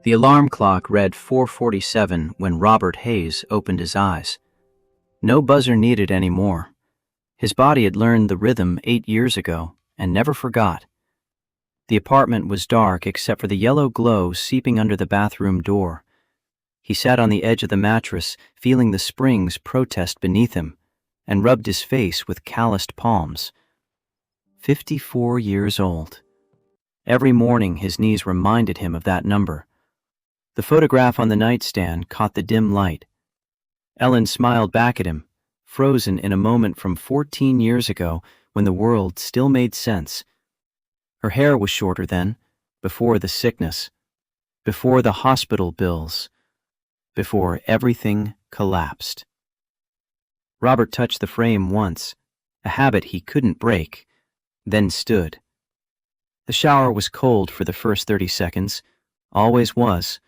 The alarm clock read 4:47 when Robert Hayes opened his eyes. No buzzer needed anymore. His body had learned the rhythm 8 years ago and never forgot. The apartment was dark except for the yellow glow seeping under the bathroom door. He sat on the edge of the mattress, feeling the springs protest beneath him, and rubbed his face with calloused palms. 54 years old. Every morning his knees reminded him of that number. The photograph on the nightstand caught the dim light. Ellen smiled back at him, frozen in a moment from 14 years ago when the world still made sense. Her hair was shorter then, before the sickness, before the hospital bills, before everything collapsed. Robert touched the frame once, a habit he couldn't break, then stood. The shower was cold for the first 30 seconds, always was.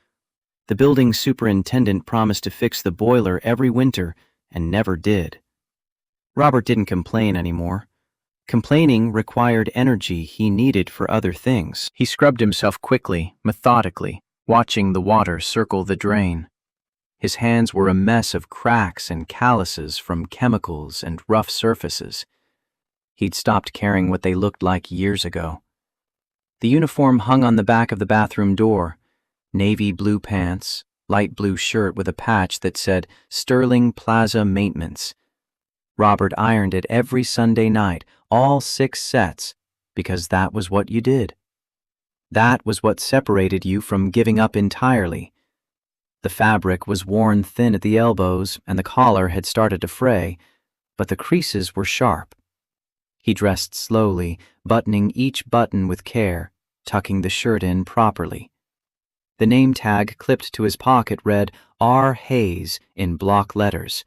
The building superintendent promised to fix the boiler every winter and never did. Robert didn't complain anymore. Complaining required energy he needed for other things. He scrubbed himself quickly, methodically, watching the water circle the drain. His hands were a mess of cracks and calluses from chemicals and rough surfaces. He'd stopped caring what they looked like years ago. The uniform hung on the back of the bathroom door. Navy blue pants, light blue shirt with a patch that said Sterling Plaza Maintenance. Robert ironed it every Sunday night, all 6 sets, because that was what you did. That was what separated you from giving up entirely. The fabric was worn thin at the elbows and the collar had started to fray, but the creases were sharp. He dressed slowly, buttoning each button with care, tucking the shirt in properly. The name tag clipped to his pocket read R. Hayes in block letters.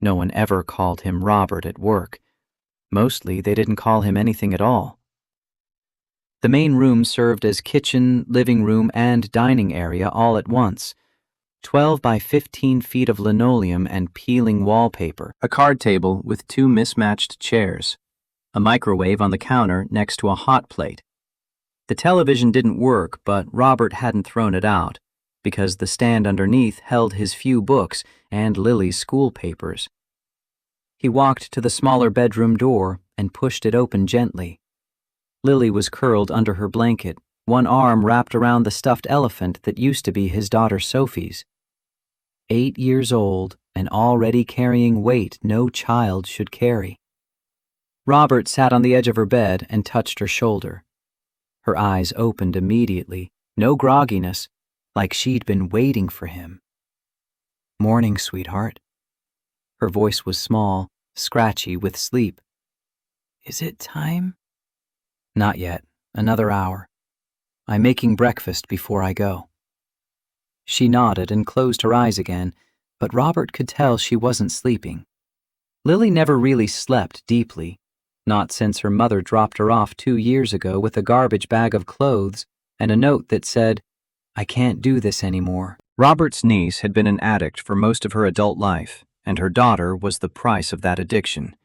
No one ever called him Robert at work. Mostly they didn't call him anything at all. The main room served as kitchen, living room, and dining area all at once. 12 by 15 feet of linoleum and peeling wallpaper, a card table with 2 mismatched chairs, a microwave on the counter next to a hot plate. The television didn't work, but Robert hadn't thrown it out, because the stand underneath held his few books and Lily's school papers. He walked to the smaller bedroom door and pushed it open gently. Lily was curled under her blanket, one arm wrapped around the stuffed elephant that used to be his daughter Sophie's. 8 years old and already carrying weight no child should carry. Robert sat on the edge of her bed and touched her shoulder. Her eyes opened immediately, no grogginess, like she'd been waiting for him. "Morning, sweetheart." Her voice was small, scratchy with sleep. "Is it time?" "Not yet. Another hour. I'm making breakfast before I go." She nodded and closed her eyes again, but Robert could tell she wasn't sleeping. Lily never really slept deeply, not since her mother dropped her off 2 years ago with a garbage bag of clothes and a note that said, "I can't do this anymore." Robert's niece had been an addict for most of her adult life, and her daughter was the price of that addiction.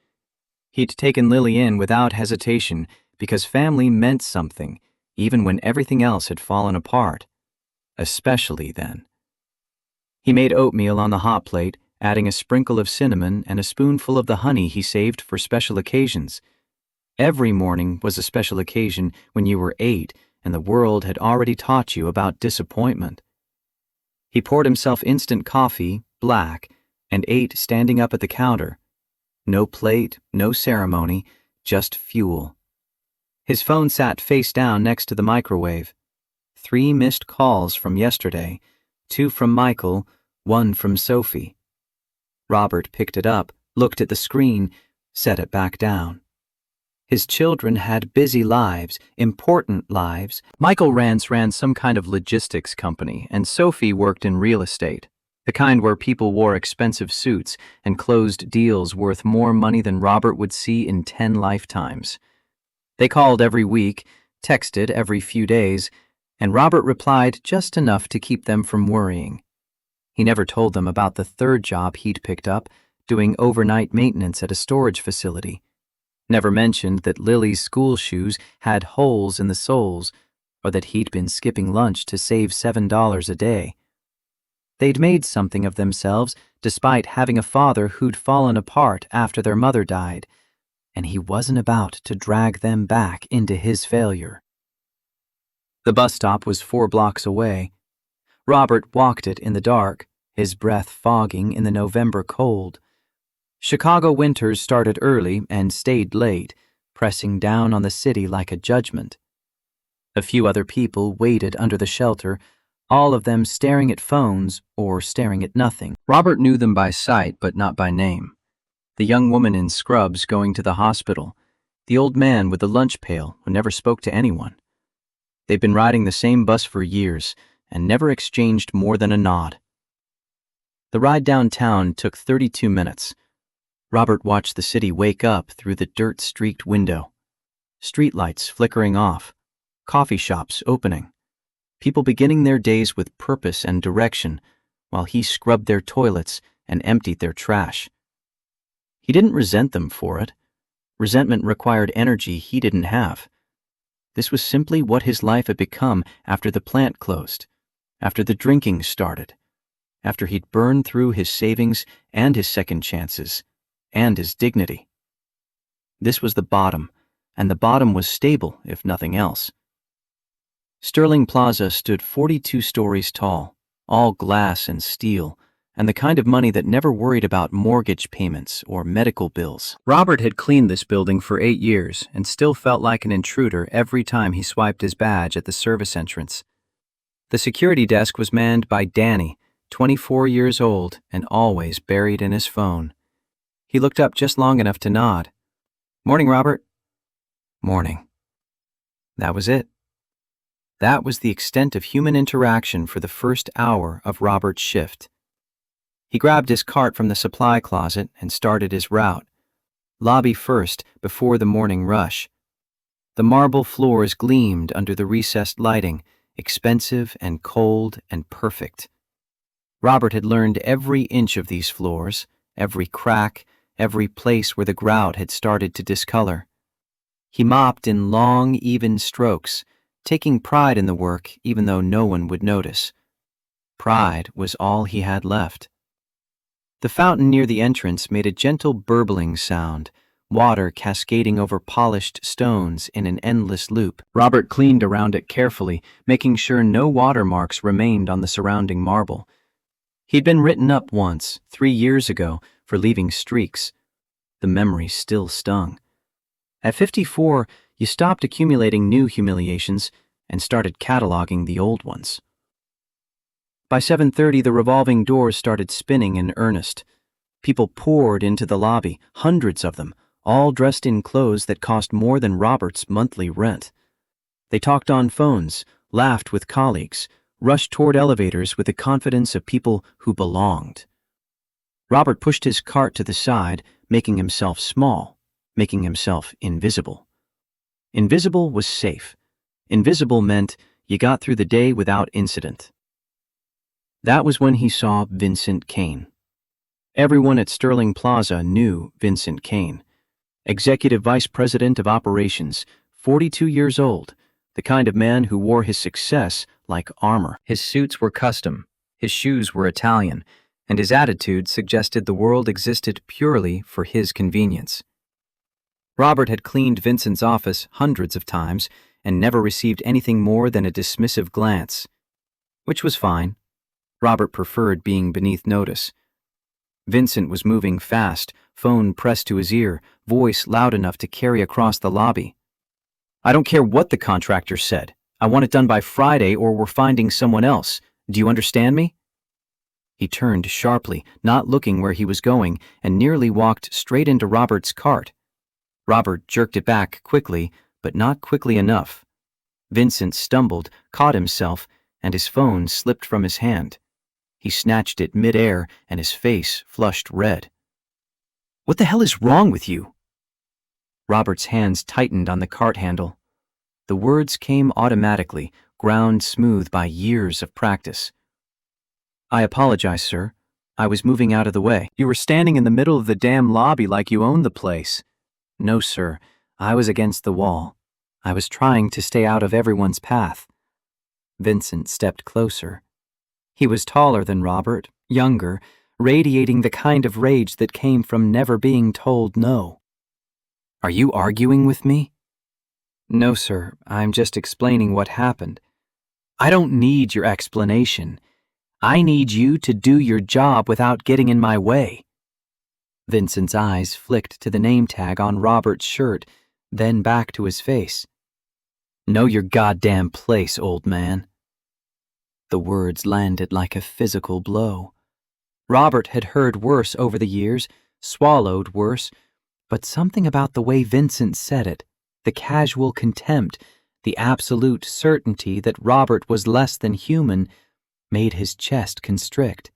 He'd taken Lily in without hesitation because family meant something, even when everything else had fallen apart. Especially then. He made oatmeal on the hot plate, adding a sprinkle of cinnamon and a spoonful of the honey he saved for special occasions. Every morning was a special occasion when you were 8 and the world had already taught you about disappointment. He poured himself instant coffee, black, and ate standing up at the counter. No plate, no ceremony, just fuel. His phone sat face down next to the microwave. 3 missed calls from yesterday, 2 from Michael, 1 from Sophie. Robert picked it up, looked at the screen, set it back down. His children had busy lives, important lives. Michael ran some kind of logistics company, and Sophie worked in real estate, the kind where people wore expensive suits and closed deals worth more money than Robert would see in 10 lifetimes. They called every week, texted every few days, and Robert replied just enough to keep them from worrying. He never told them about the 3rd job he'd picked up, doing overnight maintenance at a storage facility. Never mentioned that Lily's school shoes had holes in the soles, or that he'd been skipping lunch to save $7 a day. They'd made something of themselves despite having a father who'd fallen apart after their mother died, and he wasn't about to drag them back into his failure. The bus stop was 4 blocks away. Robert walked it in the dark, his breath fogging in the November cold. Chicago winters started early and stayed late, pressing down on the city like a judgment. A few other people waited under the shelter, all of them staring at phones or staring at nothing. Robert knew them by sight but not by name. The young woman in scrubs going to the hospital, the old man with the lunch pail who never spoke to anyone. They'd been riding the same bus for years and never exchanged more than a nod. The ride downtown took 32 minutes. Robert watched the city wake up through the dirt-streaked window. Streetlights flickering off, coffee shops opening, people beginning their days with purpose and direction while he scrubbed their toilets and emptied their trash. He didn't resent them for it. Resentment required energy he didn't have. This was simply what his life had become after the plant closed, after the drinking started, after he'd burned through his savings and his second chances, and his dignity. This was the bottom, and the bottom was stable, if nothing else. Sterling Plaza stood 42 stories tall, all glass and steel, and the kind of money that never worried about mortgage payments or medical bills. Robert had cleaned this building for 8 years and still felt like an intruder every time he swiped his badge at the service entrance. The security desk was manned by Danny, 24 years old and always buried in his phone. He looked up just long enough to nod. "Morning, Robert." "Morning." That was it. That was the extent of human interaction for the first hour of Robert's shift. He grabbed his cart from the supply closet and started his route. Lobby first, before the morning rush. The marble floors gleamed under the recessed lighting, expensive and cold and perfect. Robert had learned every inch of these floors, every crack, every place where the grout had started to discolor. He mopped in long, even strokes, taking pride in the work even though no one would notice. Pride was all he had left. The fountain near the entrance made a gentle burbling sound, water cascading over polished stones in an endless loop. Robert cleaned around it carefully, making sure no watermarks remained on the surrounding marble. He'd been written up once, 3 years ago, for leaving streaks. The memory still stung. At 54, you stopped accumulating new humiliations and started cataloging the old ones. By 7:30, the revolving doors started spinning in earnest. People poured into the lobby, hundreds of them, all dressed in clothes that cost more than Robert's monthly rent. They talked on phones, laughed with colleagues, rushed toward elevators with the confidence of people who belonged. Robert pushed his cart to the side, making himself small, making himself invisible. Invisible was safe. Invisible meant you got through the day without incident. That was when he saw Vincent Kane. Everyone at Sterling Plaza knew Vincent Kane. Executive Vice President of Operations, 42 years old, the kind of man who wore his success like armor. His suits were custom, his shoes were Italian, and his attitude suggested the world existed purely for his convenience. Robert had cleaned Vincent's office hundreds of times and never received anything more than a dismissive glance, which was fine. Robert preferred being beneath notice. Vincent was moving fast, phone pressed to his ear, voice loud enough to carry across the lobby. "I don't care what the contractor said. I want it done by Friday or we're finding someone else. Do you understand me?" He turned sharply, not looking where he was going, and nearly walked straight into Robert's cart. Robert jerked it back quickly, but not quickly enough. Vincent stumbled, caught himself, and his phone slipped from his hand. He snatched it mid-air, and his face flushed red. "What the hell is wrong with you?" Robert's hands tightened on the cart handle. The words came automatically, ground smooth by years of practice. "I apologize, sir. I was moving out of the way. You were standing in the middle of the damn lobby like you owned the place." "No, sir. I was against the wall. I was trying to stay out of everyone's path." Vincent stepped closer. He was taller than Robert, younger, radiating the kind of rage that came from never being told no. "Are you arguing with me?" "No, sir. I'm just explaining what happened." "I don't need your explanation. I need you to do your job without getting in my way." Vincent's eyes flicked to the name tag on Robert's shirt, then back to his face. "Know your goddamn place, old man." The words landed like a physical blow. Robert had heard worse over the years, swallowed worse, but something about the way Vincent said it, the casual contempt, the absolute certainty that Robert was less than human, made his chest constrict.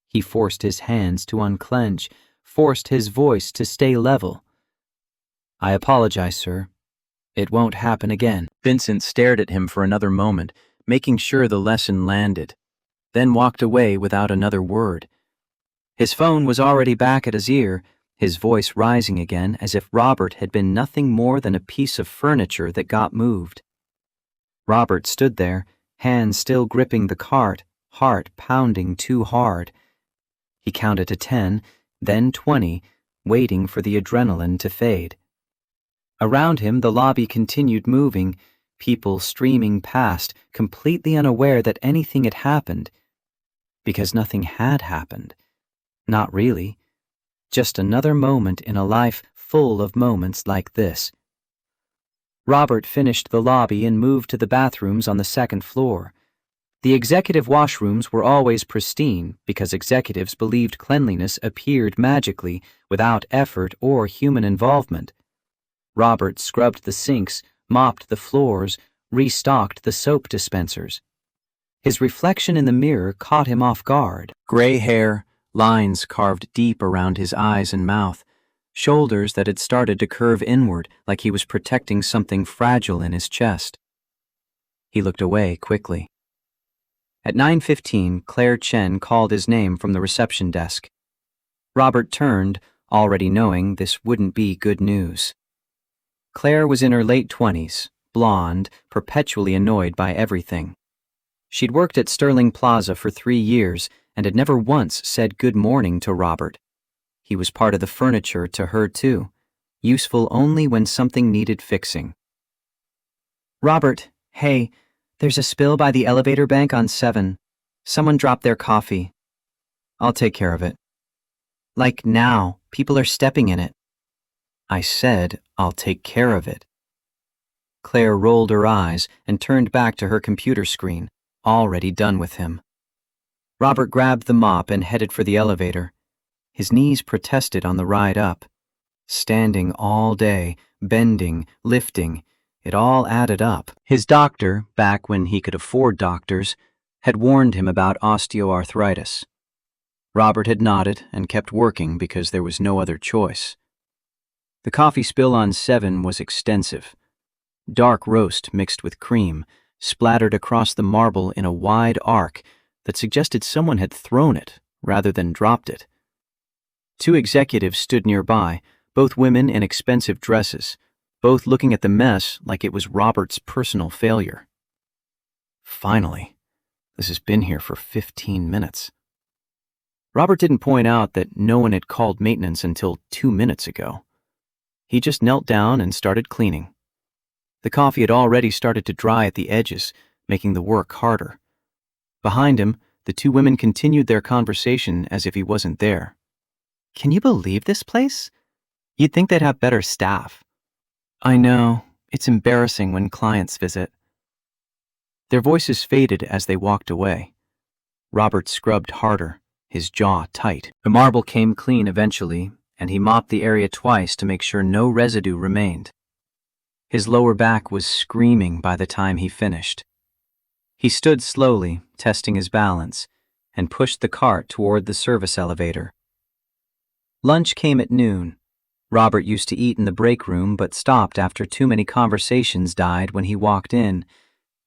He forced his hands to unclench, forced his voice to stay level. "I apologize, sir. It won't happen again." Vincent stared at him for another moment, making sure the lesson landed, then walked away without another word. His phone was already back at his ear, his voice rising again as if Robert had been nothing more than a piece of furniture that got moved. Robert stood there, hands still gripping the cart, heart pounding too hard. He counted to 10, then 20, waiting for the adrenaline to fade. Around him, the lobby continued moving, people streaming past, completely unaware that anything had happened. Because nothing had happened. Not really. Just another moment in a life full of moments like this. Robert finished the lobby and moved to the bathrooms on the second floor. The executive washrooms were always pristine because executives believed cleanliness appeared magically without effort or human involvement. Robert scrubbed the sinks, mopped the floors, restocked the soap dispensers. His reflection in the mirror caught him off guard. Gray hair, lines carved deep around his eyes and mouth, shoulders that had started to curve inward like he was protecting something fragile in his chest. He looked away quickly. At 9:15, Claire Chen called his name from the reception desk. Robert turned, already knowing this wouldn't be good news. Claire was in her late 20s, blonde, perpetually annoyed by everything. She'd worked at Sterling Plaza for 3 years and had never once said good morning to Robert. He was part of the furniture to her too, useful only when something needed fixing. "Robert, hey, there's a spill by the elevator bank on 7. Someone dropped their coffee. I'll take care of it." "Like now, people are stepping in it." "I said I'll take care of it." Claire rolled her eyes and turned back to her computer screen, already done with him. Robert grabbed the mop and headed for the elevator. His knees protested on the ride up. Standing all day, bending, lifting, it all added up. His doctor, back when he could afford doctors, had warned him about osteoarthritis. Robert had nodded and kept working because there was no other choice. The coffee spill on 7 was extensive. Dark roast mixed with cream, splattered across the marble in a wide arc that suggested someone had thrown it rather than dropped it. 2 executives stood nearby, both women in expensive dresses, both looking at the mess like it was Robert's personal failure. Finally, this has been here for 15 minutes. Robert didn't point out that no one had called maintenance until 2 minutes ago. He just knelt down and started cleaning. The coffee had already started to dry at the edges, making the work harder. Behind him, the 2 women continued their conversation as if he wasn't there. "Can you believe this place? You'd think they'd have better staff." "I know. It's embarrassing when clients visit." Their voices faded as they walked away. Robert scrubbed harder, his jaw tight. The marble came clean eventually, and he mopped the area twice to make sure no residue remained. His lower back was screaming by the time he finished. He stood slowly, testing his balance, and pushed the cart toward the service elevator. Lunch came at noon. Robert used to eat in the break room but stopped after too many conversations died when he walked in.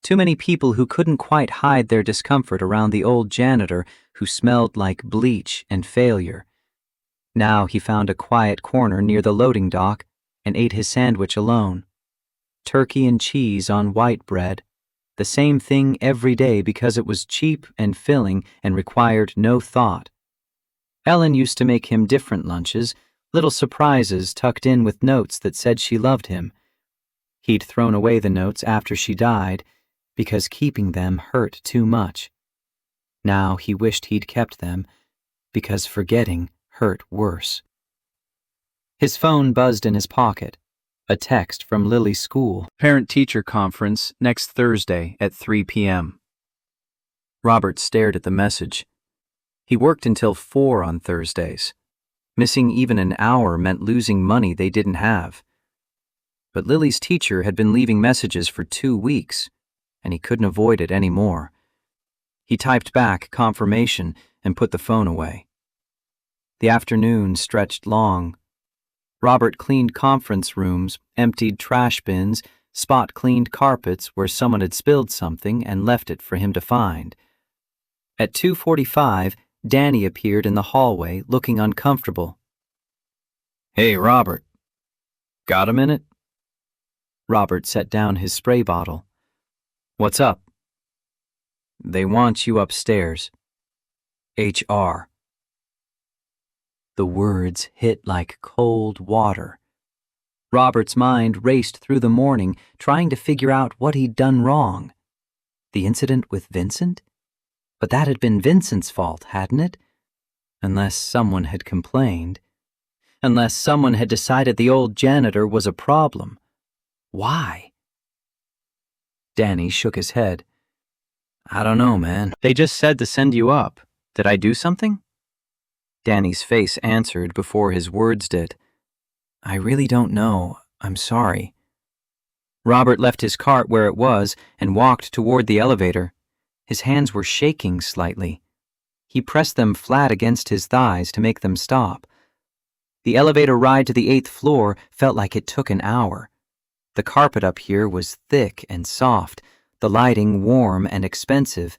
Too many people who couldn't quite hide their discomfort around the old janitor who smelled like bleach and failure. Now he found a quiet corner near the loading dock and ate his sandwich alone. Turkey and cheese on white bread, the same thing every day because it was cheap and filling and required no thought. Ellen used to make him different lunches, little surprises tucked in with notes that said she loved him. He'd thrown away the notes after she died because keeping them hurt too much. Now he wished he'd kept them because forgetting hurt worse. His phone buzzed in his pocket. A text from Lily's school. Parent-teacher conference next Thursday at 3 p.m. Robert stared at the message. He worked until 4 on Thursdays. Missing even an hour meant losing money they didn't have. But Lily's teacher had been leaving messages for 2 weeks, and he couldn't avoid it anymore. He typed back confirmation and put the phone away. The afternoon stretched long. Robert cleaned conference rooms, emptied trash bins, spot-cleaned carpets where someone had spilled something and left it for him to find. At 2:45, Danny appeared in the hallway, looking uncomfortable. "Hey, Robert. Got a minute?" Robert set down his spray bottle. "What's up?" "They want you upstairs. HR." The words hit like cold water. Robert's mind raced through the morning, trying to figure out what he'd done wrong. The incident with Vincent? But that had been Vincent's fault, hadn't it? Unless someone had complained. Unless someone had decided the old janitor was a problem. Why? Danny shook his head. "I don't know, man. They just said to send you up. Did I do something?" Danny's face answered before his words did. "I really don't know. I'm sorry." Robert left his cart where it was and walked toward the elevator. His hands were shaking slightly. He pressed them flat against his thighs to make them stop. The elevator ride to the 8th floor felt like it took an hour. The carpet up here was thick and soft, the lighting warm and expensive.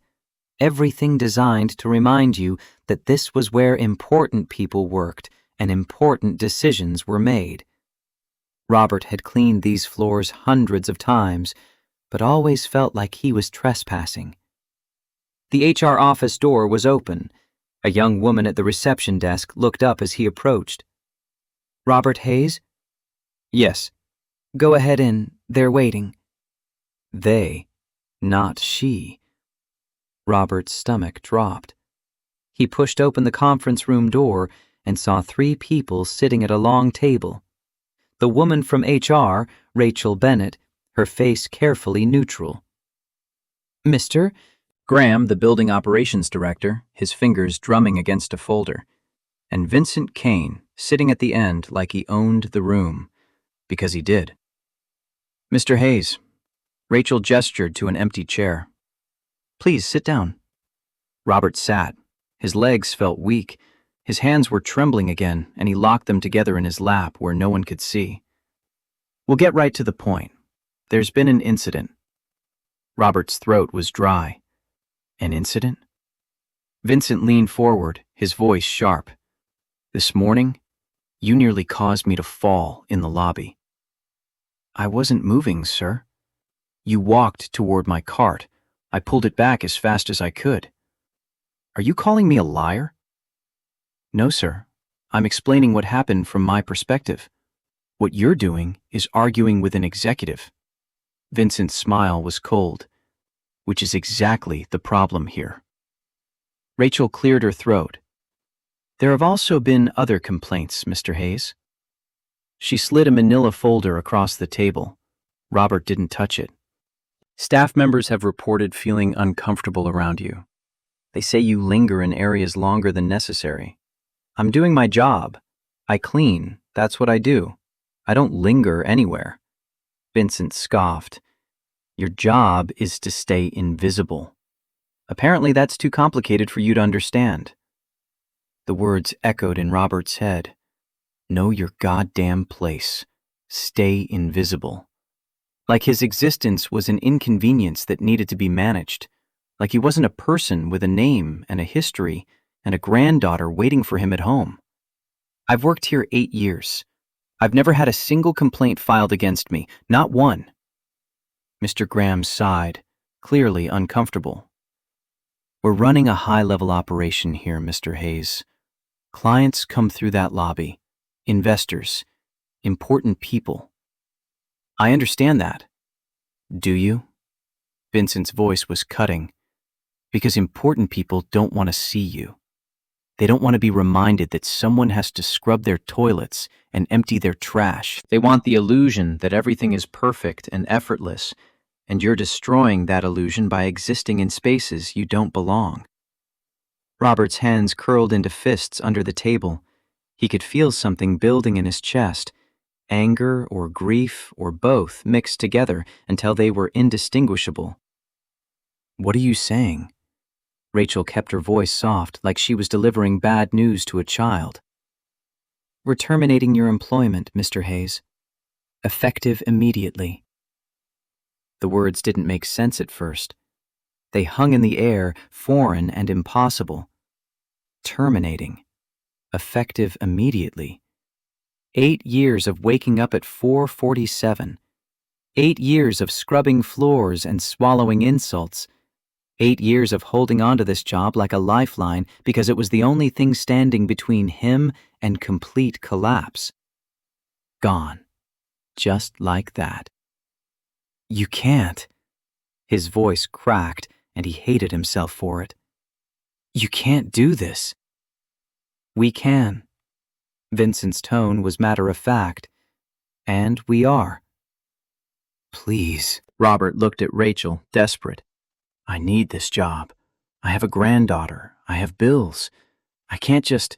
Everything designed to remind you that this was where important people worked and important decisions were made. Robert had cleaned these floors hundreds of times, but always felt like he was trespassing. The HR office door was open. A young woman at the reception desk looked up as he approached. "Robert Hayes?" "Yes." "Go ahead in. They're waiting." They, not she. Robert's stomach dropped. He pushed open the conference room door and saw 3 people sitting at a long table. The woman from HR, Rachel Bennett, her face carefully neutral. "Mr. Graham, the building operations director, his fingers drumming against a folder, and Vincent Kane, sitting at the end like he owned the room, because he did. "Mr. Hayes." Rachel gestured to an empty chair. "Please sit down." Robert sat. His legs felt weak. His hands were trembling again, and he locked them together in his lap where no one could see. "We'll get right to the point. There's been an incident." Robert's throat was dry. "An incident?" Vincent leaned forward, his voice sharp. "This morning, you nearly caused me to fall in the lobby." "I wasn't moving, sir." "You walked toward my cart. I pulled it back as fast as I could." "Are you calling me a liar?" "No, sir. I'm explaining what happened from my perspective. What you're doing is arguing with an executive." Vincent's smile was cold, which is exactly the problem here. Rachel cleared her throat. "There have also been other complaints, Mr. Hayes." She slid a manila folder across the table. Robert didn't touch it. "Staff members have reported feeling uncomfortable around you. They say you linger in areas longer than necessary. I'm doing my job. I clean. That's what I do. I don't linger anywhere." Vincent scoffed. "Your job is to stay invisible. Apparently that's too complicated for you to understand." The words echoed in Robert's head. Know your goddamn place. Stay invisible. Like his existence was an inconvenience that needed to be managed. Like he wasn't a person with a name and a history and a granddaughter waiting for him at home. "I've worked here 8 years. I've never had a single complaint filed against me, not one." Mr. Graham sighed. clearly uncomfortable. "We're running a high-level operation here, Mr. Hayes. Clients come through that lobby. Investors. Important people." "I understand that." "Do you?" Vincent's voice was cutting. "Because important people don't want to see you. They don't want to be reminded that someone has to scrub their toilets and empty their trash. They want the illusion that everything is perfect and effortless, and you're destroying that illusion by existing in spaces you don't belong." Robert's hands curled into fists under the table. He could feel something building in his chest, anger or grief or both mixed together until they were indistinguishable. "What are you saying?" Rachel kept her voice soft, like she was delivering bad news to a child. "We're terminating your employment, Mr. Hayes. Effective immediately." The words didn't make sense at first. They hung in the air, foreign and impossible. Terminating. Effective immediately. 8 years of waking up at 4:47. 8 years of scrubbing floors and swallowing insults. 8 years of holding onto this job like a lifeline because it was the only thing standing between him and complete collapse. Gone. Just like that. "You can't." His voice cracked, and he hated himself for it. "You can't do this." "We can." Vincent's tone was matter-of-fact. "And we are." "Please." Robert looked at Rachel, desperate. "I need this job. I have a granddaughter. I have bills. I can't just—"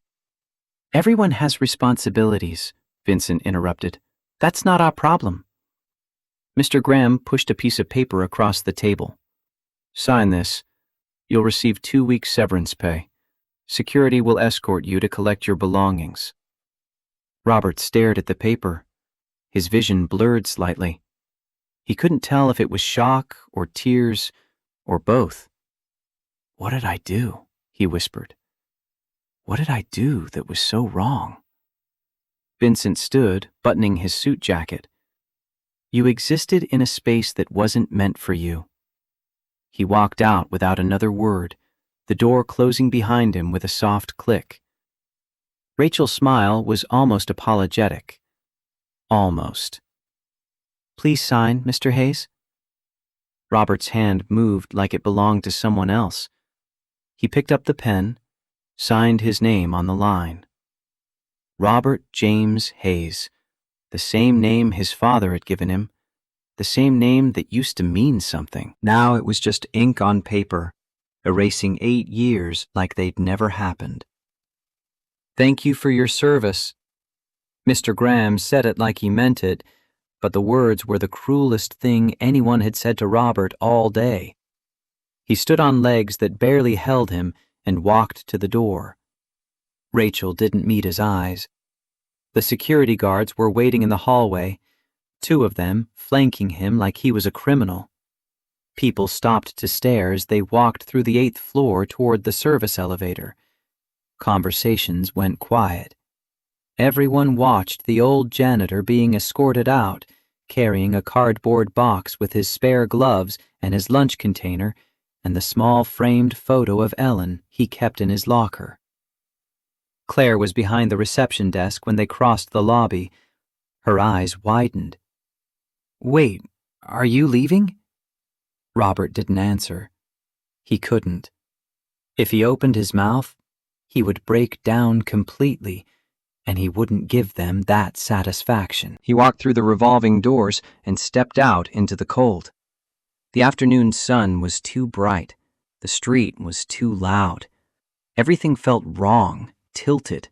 "Everyone has responsibilities," Vincent interrupted. "That's not our problem." Mr. Graham pushed a piece of paper across the table. "Sign this. You'll receive 2 weeks severance pay. Security will escort you to collect your belongings." Robert stared at the paper. His vision blurred slightly. He couldn't tell if it was shock or tears or both. "What did I do?" he whispered. "What did I do that was so wrong?" Vincent stood, buttoning his suit jacket. "You existed in a space that wasn't meant for you." He walked out without another word, the door closing behind him with a soft click. Rachel's smile was almost apologetic. Almost. "Please sign, Mr. Hayes." Robert's hand moved like it belonged to someone else. He picked up the pen, signed his name on the line. Robert James Hayes, the same name his father had given him, the same name that used to mean something. Now it was just ink on paper, erasing 8 years like they'd never happened. "Thank you for your service." Mr. Graham said it like he meant it, but the words were the cruelest thing anyone had said to Robert all day. He stood on legs that barely held him and walked to the door. Rachel didn't meet his eyes. The security guards were waiting in the hallway, 2 of them flanking him like he was a criminal. People stopped to stare as they walked through the 8th floor toward the service elevator. Conversations went quiet. Everyone watched the old janitor being escorted out, carrying a cardboard box with his spare gloves and his lunch container and the small framed photo of Ellen he kept in his locker. Claire was behind the reception desk when they crossed the lobby. Her eyes widened. "Wait, are you leaving?" Robert didn't answer. He couldn't. If he opened his mouth, he would break down completely, and he wouldn't give them that satisfaction. He walked through the revolving doors and stepped out into the cold. The afternoon sun was too bright. The street was too loud. Everything felt wrong, tilted,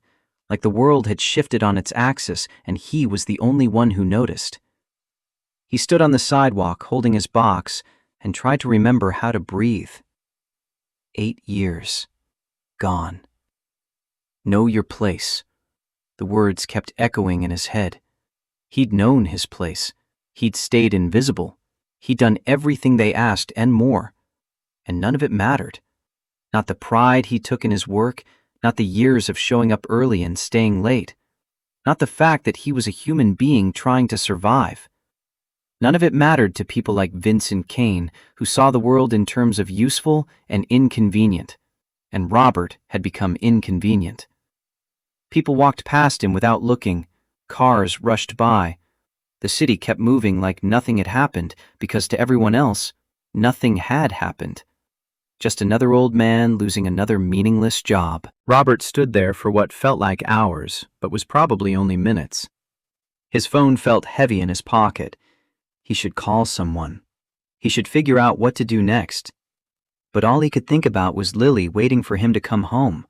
like the world had shifted on its axis and he was the only one who noticed. He stood on the sidewalk holding his box and tried to remember how to breathe. 8 years. Gone. Know your place. The words kept echoing in his head. He'd known his place. He'd stayed invisible. He'd done everything they asked and more. And none of it mattered. Not the pride he took in his work, not the years of showing up early and staying late. Not the fact that he was a human being trying to survive. None of it mattered to people like Vincent Kane, who saw the world in terms of useful and inconvenient, and Robert had become inconvenient. People walked past him without looking, cars rushed by. The city kept moving like nothing had happened because to everyone else, nothing had happened. Just another old man losing another meaningless job. Robert stood there for what felt like hours, but was probably only minutes. His phone felt heavy in his pocket. He should call someone. He should figure out what to do next. But all he could think about was Lily waiting for him to come home.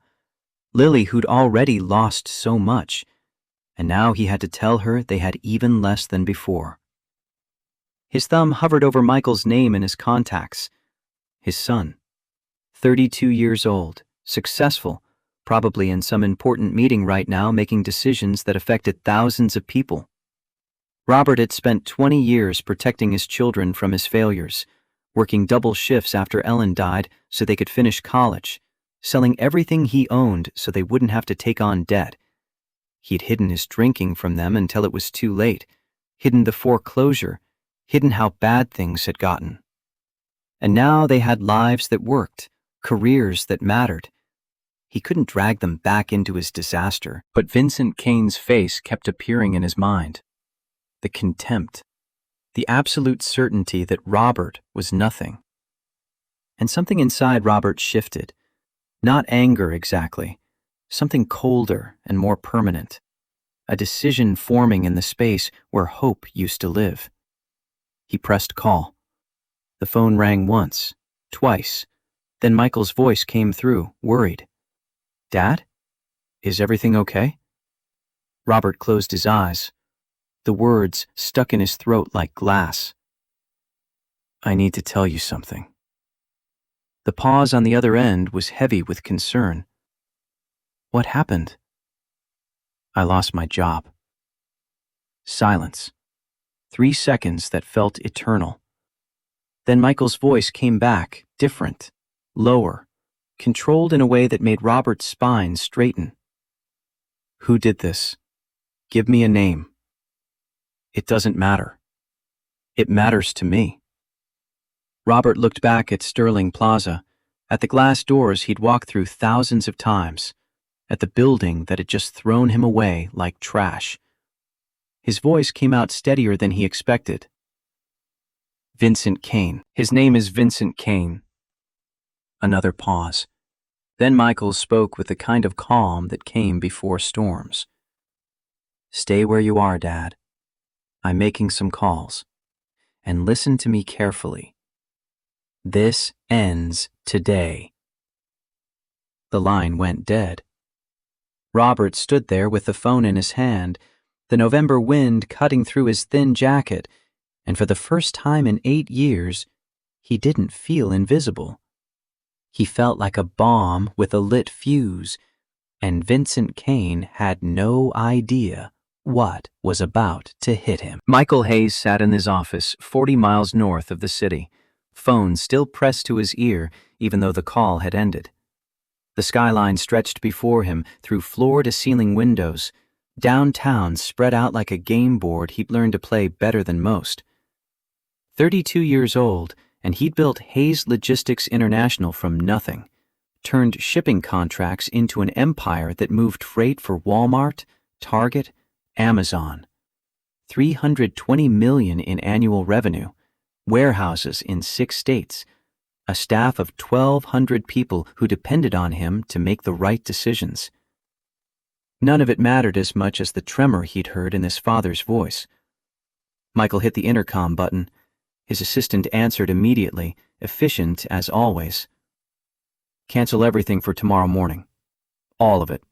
Lily, who'd already lost so much, and now he had to tell her they had even less than before. His thumb hovered over Michael's name in his contacts. His son. 32 years old, successful, probably in some important meeting right now making decisions that affected thousands of people. Robert had spent 20 years protecting his children from his failures, working double shifts after Ellen died so they could finish college, selling everything he owned so they wouldn't have to take on debt. He'd hidden his drinking from them until it was too late, hidden the foreclosure, hidden how bad things had gotten. And now they had lives that worked, careers that mattered. He couldn't drag them back into his disaster, but Vincent Kane's face kept appearing in his mind. The contempt, the absolute certainty that Robert was nothing. And something inside Robert shifted. Not anger exactly, something colder and more permanent. A decision forming in the space where hope used to live. He pressed call. The phone rang once, twice. Then Michael's voice came through, worried. "Dad? Is everything okay?" Robert closed his eyes. The words stuck in his throat like glass. "I need to tell you something." The pause on the other end was heavy with concern. "What happened?" "I lost my job." Silence. 3 seconds that felt eternal. Then Michael's voice came back, different, lower, controlled in a way that made Robert's spine straighten. "Who did this? Give me a name." "It doesn't matter. It matters to me." Robert looked back at Sterling Plaza, at the glass doors he'd walked through thousands of times, at the building that had just thrown him away like trash. His voice came out steadier than he expected. "Vincent Kane. His name is Vincent Kane." Another pause. Then Michael spoke with the kind of calm that came before storms. "Stay where you are, Dad. I'm making some calls. And listen to me carefully. This ends today." The line went dead. Robert stood there with the phone in his hand, the November wind cutting through his thin jacket, and for the first time in 8 years, he didn't feel invisible. He felt like a bomb with a lit fuse, and Vincent Kane had no idea what was about to hit him. Michael Hayes sat in his office 40 miles north of the city, phone still pressed to his ear even though the call had ended. The skyline stretched before him through floor-to-ceiling windows, downtown spread out like a game board he'd learned to play better than most. 32 years old, and he'd built Hayes Logistics International from nothing, turned shipping contracts into an empire that moved freight for Walmart, Target, Amazon. $320 million in annual revenue, warehouses in 6 states, a staff of 1,200 people who depended on him to make the right decisions. None of it mattered as much as the tremor he'd heard in his father's voice. Michael hit the intercom button. His assistant answered immediately, efficient as always. "Cancel everything for tomorrow morning. All of it."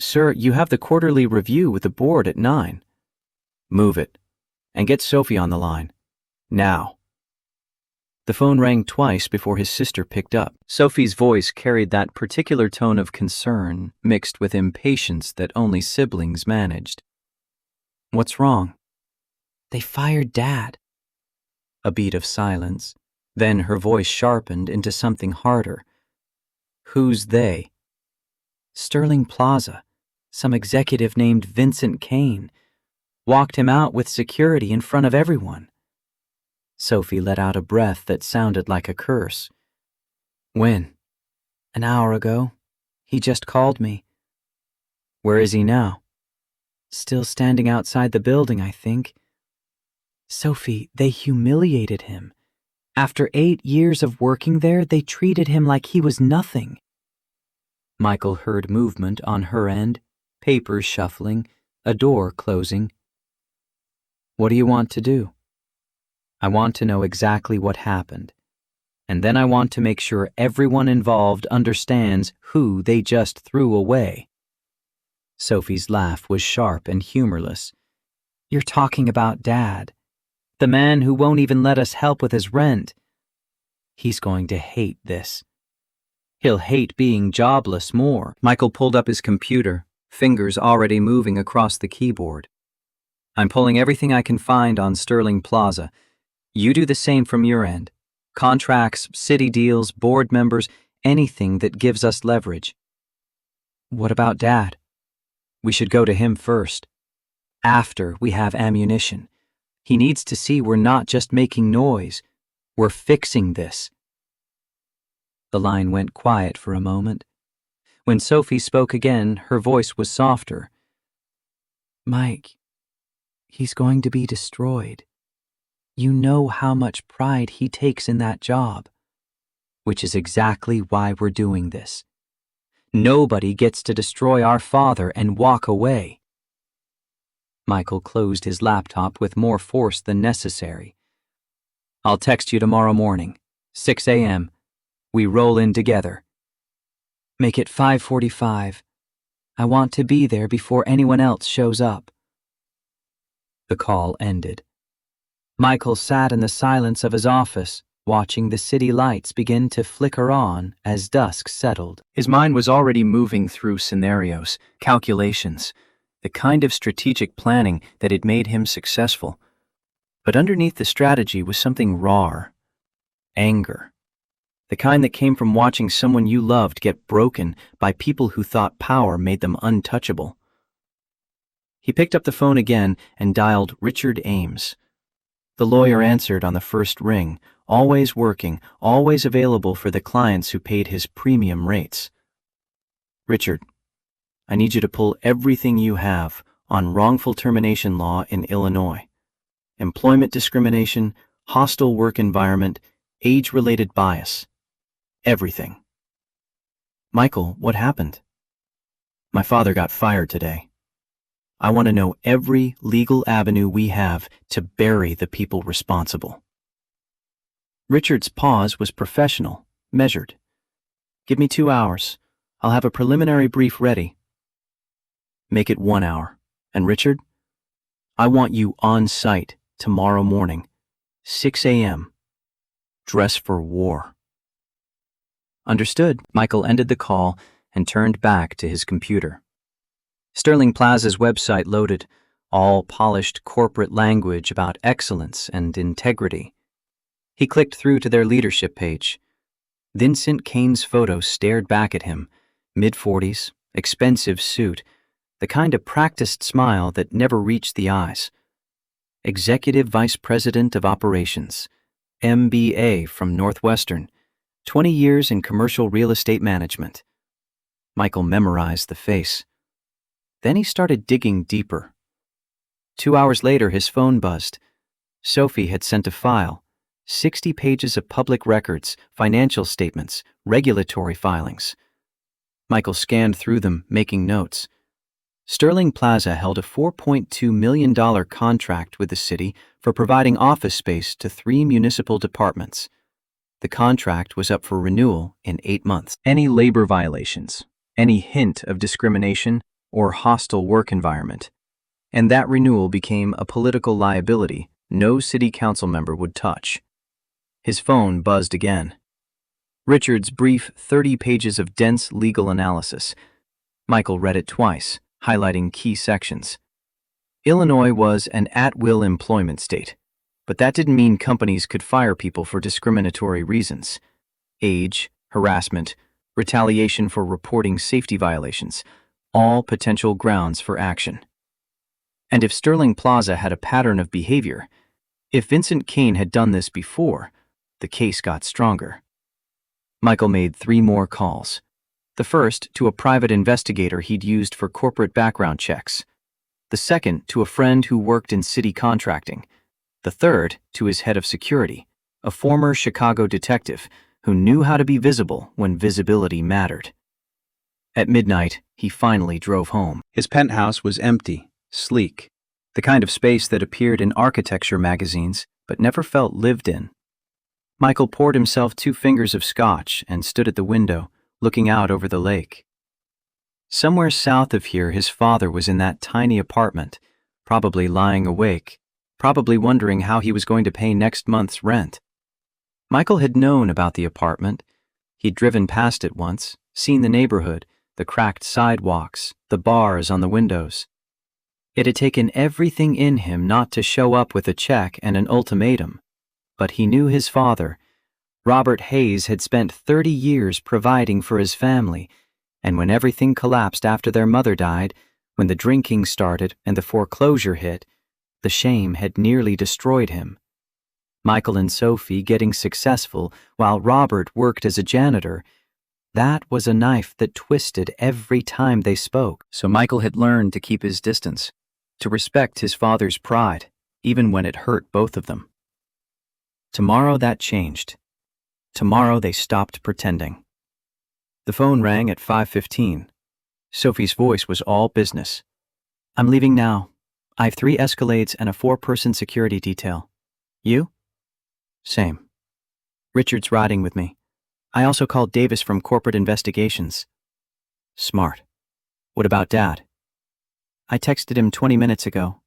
"Sir, you have the quarterly review with the board at 9. "Move it. And get Sophie on the line. Now." The phone rang twice before his sister picked up. Sophie's voice carried that particular tone of concern mixed with impatience that only siblings managed. "What's wrong?" "They fired Dad." A beat of silence. Then her voice sharpened into something harder. "Who's they?" "Sterling Plaza. Some executive named Vincent Kane. walked him out with security in front of everyone. Sophie let out a breath that sounded like a curse. When? An hour ago. He just called me. Where is he now? Still standing outside the building, I think. Sophie, they humiliated him. After 8 years of working there, they treated him like he was nothing. Michael heard movement on her end, papers shuffling, a door closing. What do you want to do? I want to know exactly what happened. And then I want to make sure everyone involved understands who they just threw away. Sophie's laugh was sharp and humorless. You're talking about Dad, the man who won't even let us help with his rent. He's going to hate this. He'll hate being jobless more. Michael pulled up his computer, fingers already moving across the keyboard. I'm pulling everything I can find on Sterling Plaza. You do the same from your end. Contracts, city deals, board members, anything that gives us leverage. What about Dad? We should go to him first. After we have ammunition. He needs to see we're not just making noise. We're fixing this. The line went quiet for a moment. When Sophie spoke again, her voice was softer. Mike, he's going to be destroyed. You know how much pride he takes in that job, which is exactly why we're doing this. Nobody gets to destroy our father and walk away. Michael closed his laptop with more force than necessary. I'll text you tomorrow morning, 6 a.m. We roll in together. Make it 5:45. I want to be there before anyone else shows up. The call ended. Michael sat in the silence of his office, watching the city lights begin to flicker on as dusk settled. His mind was already moving through scenarios, calculations, the kind of strategic planning that had made him successful. But underneath the strategy was something raw, anger. The kind that came from watching someone you loved get broken by people who thought power made them untouchable. He picked up the phone again and dialed Richard Ames. The lawyer answered on the first ring, always working, always available for the clients who paid his premium rates. Richard, I need you to pull everything you have on wrongful termination law in Illinois. Employment discrimination, hostile work environment, age-related bias. Everything. Michael, what happened? My father got fired today. I want to know every legal avenue we have to bury the people responsible. Richard's pause was professional, measured. Give me 2 hours. I'll have a preliminary brief ready. Make it 1 hour. And Richard, I want you on site tomorrow morning, 6 a.m. Dress for war. Understood. Michael ended the call and turned back to his computer. Sterling Plaza's website loaded, all polished corporate language about excellence and integrity. He clicked through to their leadership page. Vincent Kane's photo stared back at him, mid-40s, expensive suit, the kind of practiced smile that never reached the eyes. Executive Vice President of Operations, MBA from Northwestern, 20 years in commercial real estate management. Michael memorized the face. Then he started digging deeper. 2 hours later, his phone buzzed. Sophie had sent a file, 60 pages of public records, financial statements, regulatory filings. Michael scanned through them, making notes. Sterling Plaza held a $4.2 million contract with the city for providing office space to 3 municipal departments. The contract was up for renewal in 8 months. Any labor violations, any hint of discrimination, or hostile work environment, and that renewal became a political liability no city council member would touch. His phone buzzed again. Richard's brief 30 pages of dense legal analysis. Michael read it twice, highlighting key sections. Illinois was an at-will employment state, but that didn't mean companies could fire people for discriminatory reasons. Age, harassment, retaliation for reporting safety violations, all potential grounds for action. And if Sterling Plaza had a pattern of behavior, if Vincent Kane had done this before, the case got stronger. Michael made 3 more calls. The first to a private investigator he'd used for corporate background checks. The second to a friend who worked in city contracting. The third to his head of security, a former Chicago detective who knew how to be visible when visibility mattered. At midnight, he finally drove home. His penthouse was empty, sleek, the kind of space that appeared in architecture magazines but never felt lived in. Michael poured himself 2 fingers of scotch and stood at the window, looking out over the lake. Somewhere south of here, his father was in that tiny apartment, probably lying awake, probably wondering how he was going to pay next month's rent. Michael had known about the apartment. He'd driven past it once, seen the neighborhood, the cracked sidewalks, the bars on the windows. It had taken everything in him not to show up with a check and an ultimatum. But he knew his father. Robert Hayes had spent 30 years providing for his family, and when everything collapsed after their mother died, when the drinking started and the foreclosure hit, the shame had nearly destroyed him. Michael and Sophie getting successful while Robert worked as a janitor, that was a knife that twisted every time they spoke. So Michael had learned to keep his distance, to respect his father's pride, even when it hurt both of them. Tomorrow that changed. Tomorrow they stopped pretending. The phone rang at 5:15. Sophie's voice was all business. "I'm leaving now. I have 3 Escalades and a 4-person security detail. You?" "Same. Richard's riding with me. I also called Davis from Corporate Investigations." "Smart. What about Dad?" "I texted him 20 minutes ago.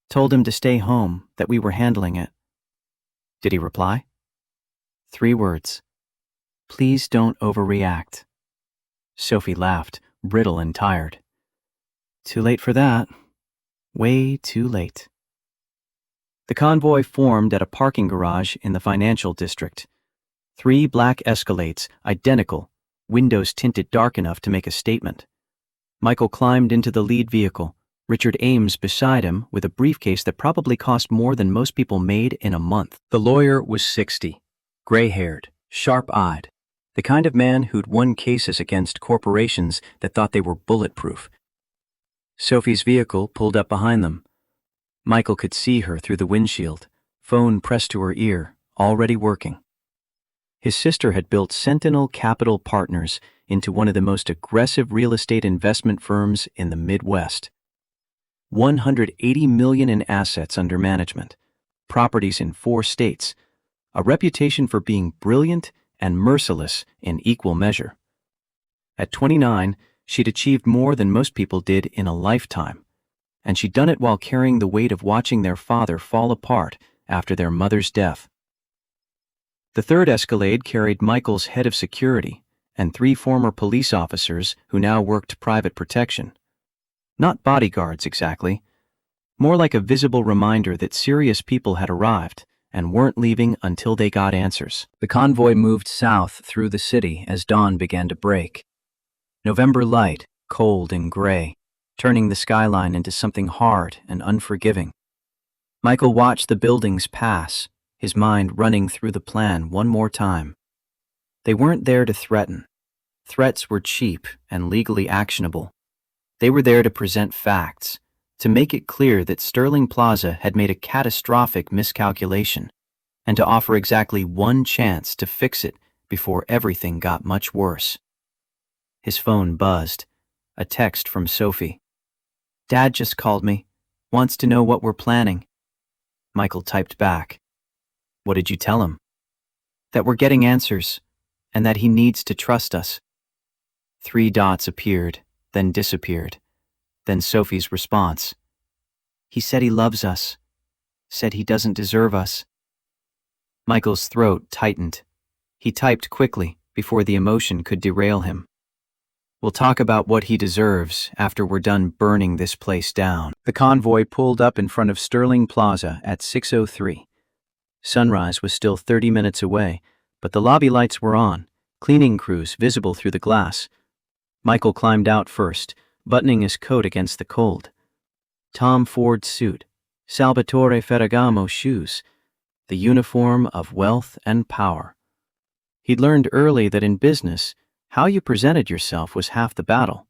Told him to stay home, that we were handling it." "Did he reply?" 3 words. "Please don't overreact." Sophie laughed, brittle and tired. "Too late for that. Way too late." The convoy formed at a parking garage in the financial district. 3 black Escalades, identical, windows tinted dark enough to make a statement. Michael climbed into the lead vehicle, Richard Ames beside him with a briefcase that probably cost more than most people made in a month. The lawyer was 60, gray-haired, sharp-eyed, the kind of man who'd won cases against corporations that thought they were bulletproof. Sophie's vehicle pulled up behind them. Michael could see her through the windshield, phone pressed to her ear, already working. His sister had built Sentinel Capital Partners into one of the most aggressive real estate investment firms in the Midwest. $180 million in assets under management, properties in 4 states, a reputation for being brilliant and merciless in equal measure. At 29, she'd achieved more than most people did in a lifetime, and she'd done it while carrying the weight of watching their father fall apart after their mother's death. The 3rd Escalade carried Michael's head of security and 3 former police officers who now worked private protection. Not bodyguards exactly, more like a visible reminder that serious people had arrived and weren't leaving until they got answers. The convoy moved south through the city as dawn began to break. November light, cold and gray, turning the skyline into something hard and unforgiving. Michael watched the buildings pass, his mind running through the plan one more time. They weren't there to threaten. Threats were cheap and legally actionable. They were there to present facts, to make it clear that Sterling Plaza had made a catastrophic miscalculation, and to offer exactly one chance to fix it before everything got much worse. His phone buzzed. A text from Sophie. "Dad just called me. Wants to know what we're planning." Michael typed back. "What did you tell him?" "That we're getting answers, and that he needs to trust us." 3 dots appeared, then disappeared. Then Sophie's response. "He said he loves us. Said he doesn't deserve us." Michael's throat tightened. He typed quickly before the emotion could derail him. "We'll talk about what he deserves after we're done burning this place down." The convoy pulled up in front of Sterling Plaza at 6:03. Sunrise was still 30 minutes away, but the lobby lights were on, cleaning crews visible through the glass. Michael climbed out first, buttoning his coat against the cold. Tom Ford suit, Salvatore Ferragamo shoes, the uniform of wealth and power. He'd learned early that in business, how you presented yourself was half the battle.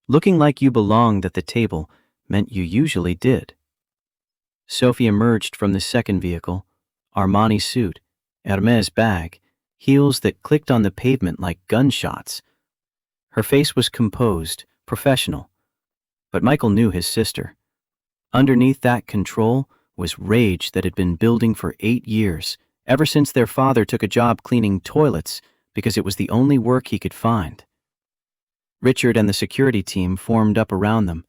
Looking like you belonged at the table meant you usually did. Sophie emerged from the second vehicle, Armani suit, Hermes bag, heels that clicked on the pavement like gunshots. Her face was composed, professional, but Michael knew his sister. Underneath that control was rage that had been building for 8 years, ever since their father took a job cleaning toilets because it was the only work he could find. Richard and the security team formed up around them.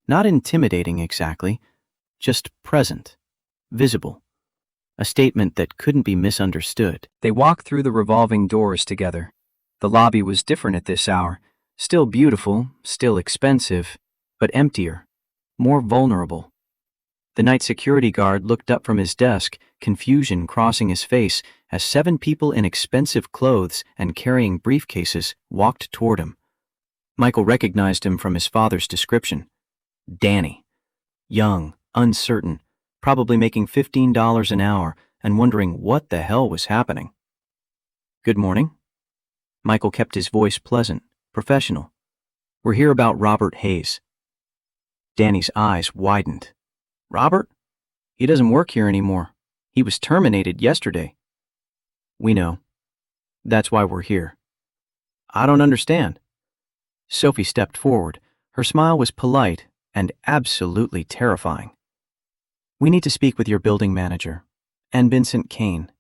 Not intimidating exactly, just present, visible. A statement that couldn't be misunderstood. They walked through the revolving doors together. The lobby was different at this hour. Still beautiful, still expensive, but emptier, more vulnerable. The night security guard looked up from his desk, confusion crossing his face, as 7 people in expensive clothes and carrying briefcases walked toward him. Michael recognized him from his father's description. Danny. Young, uncertain, probably making $15 an hour and wondering what the hell was happening. Good morning. Michael kept his voice pleasant, professional. We're here about Robert Hayes. Danny's eyes widened. Robert? He doesn't work here anymore. He was terminated yesterday. We know. That's why we're here. I don't understand. Sophie stepped forward. Her smile was polite and absolutely terrifying. We need to speak with your building manager and Vincent Kane.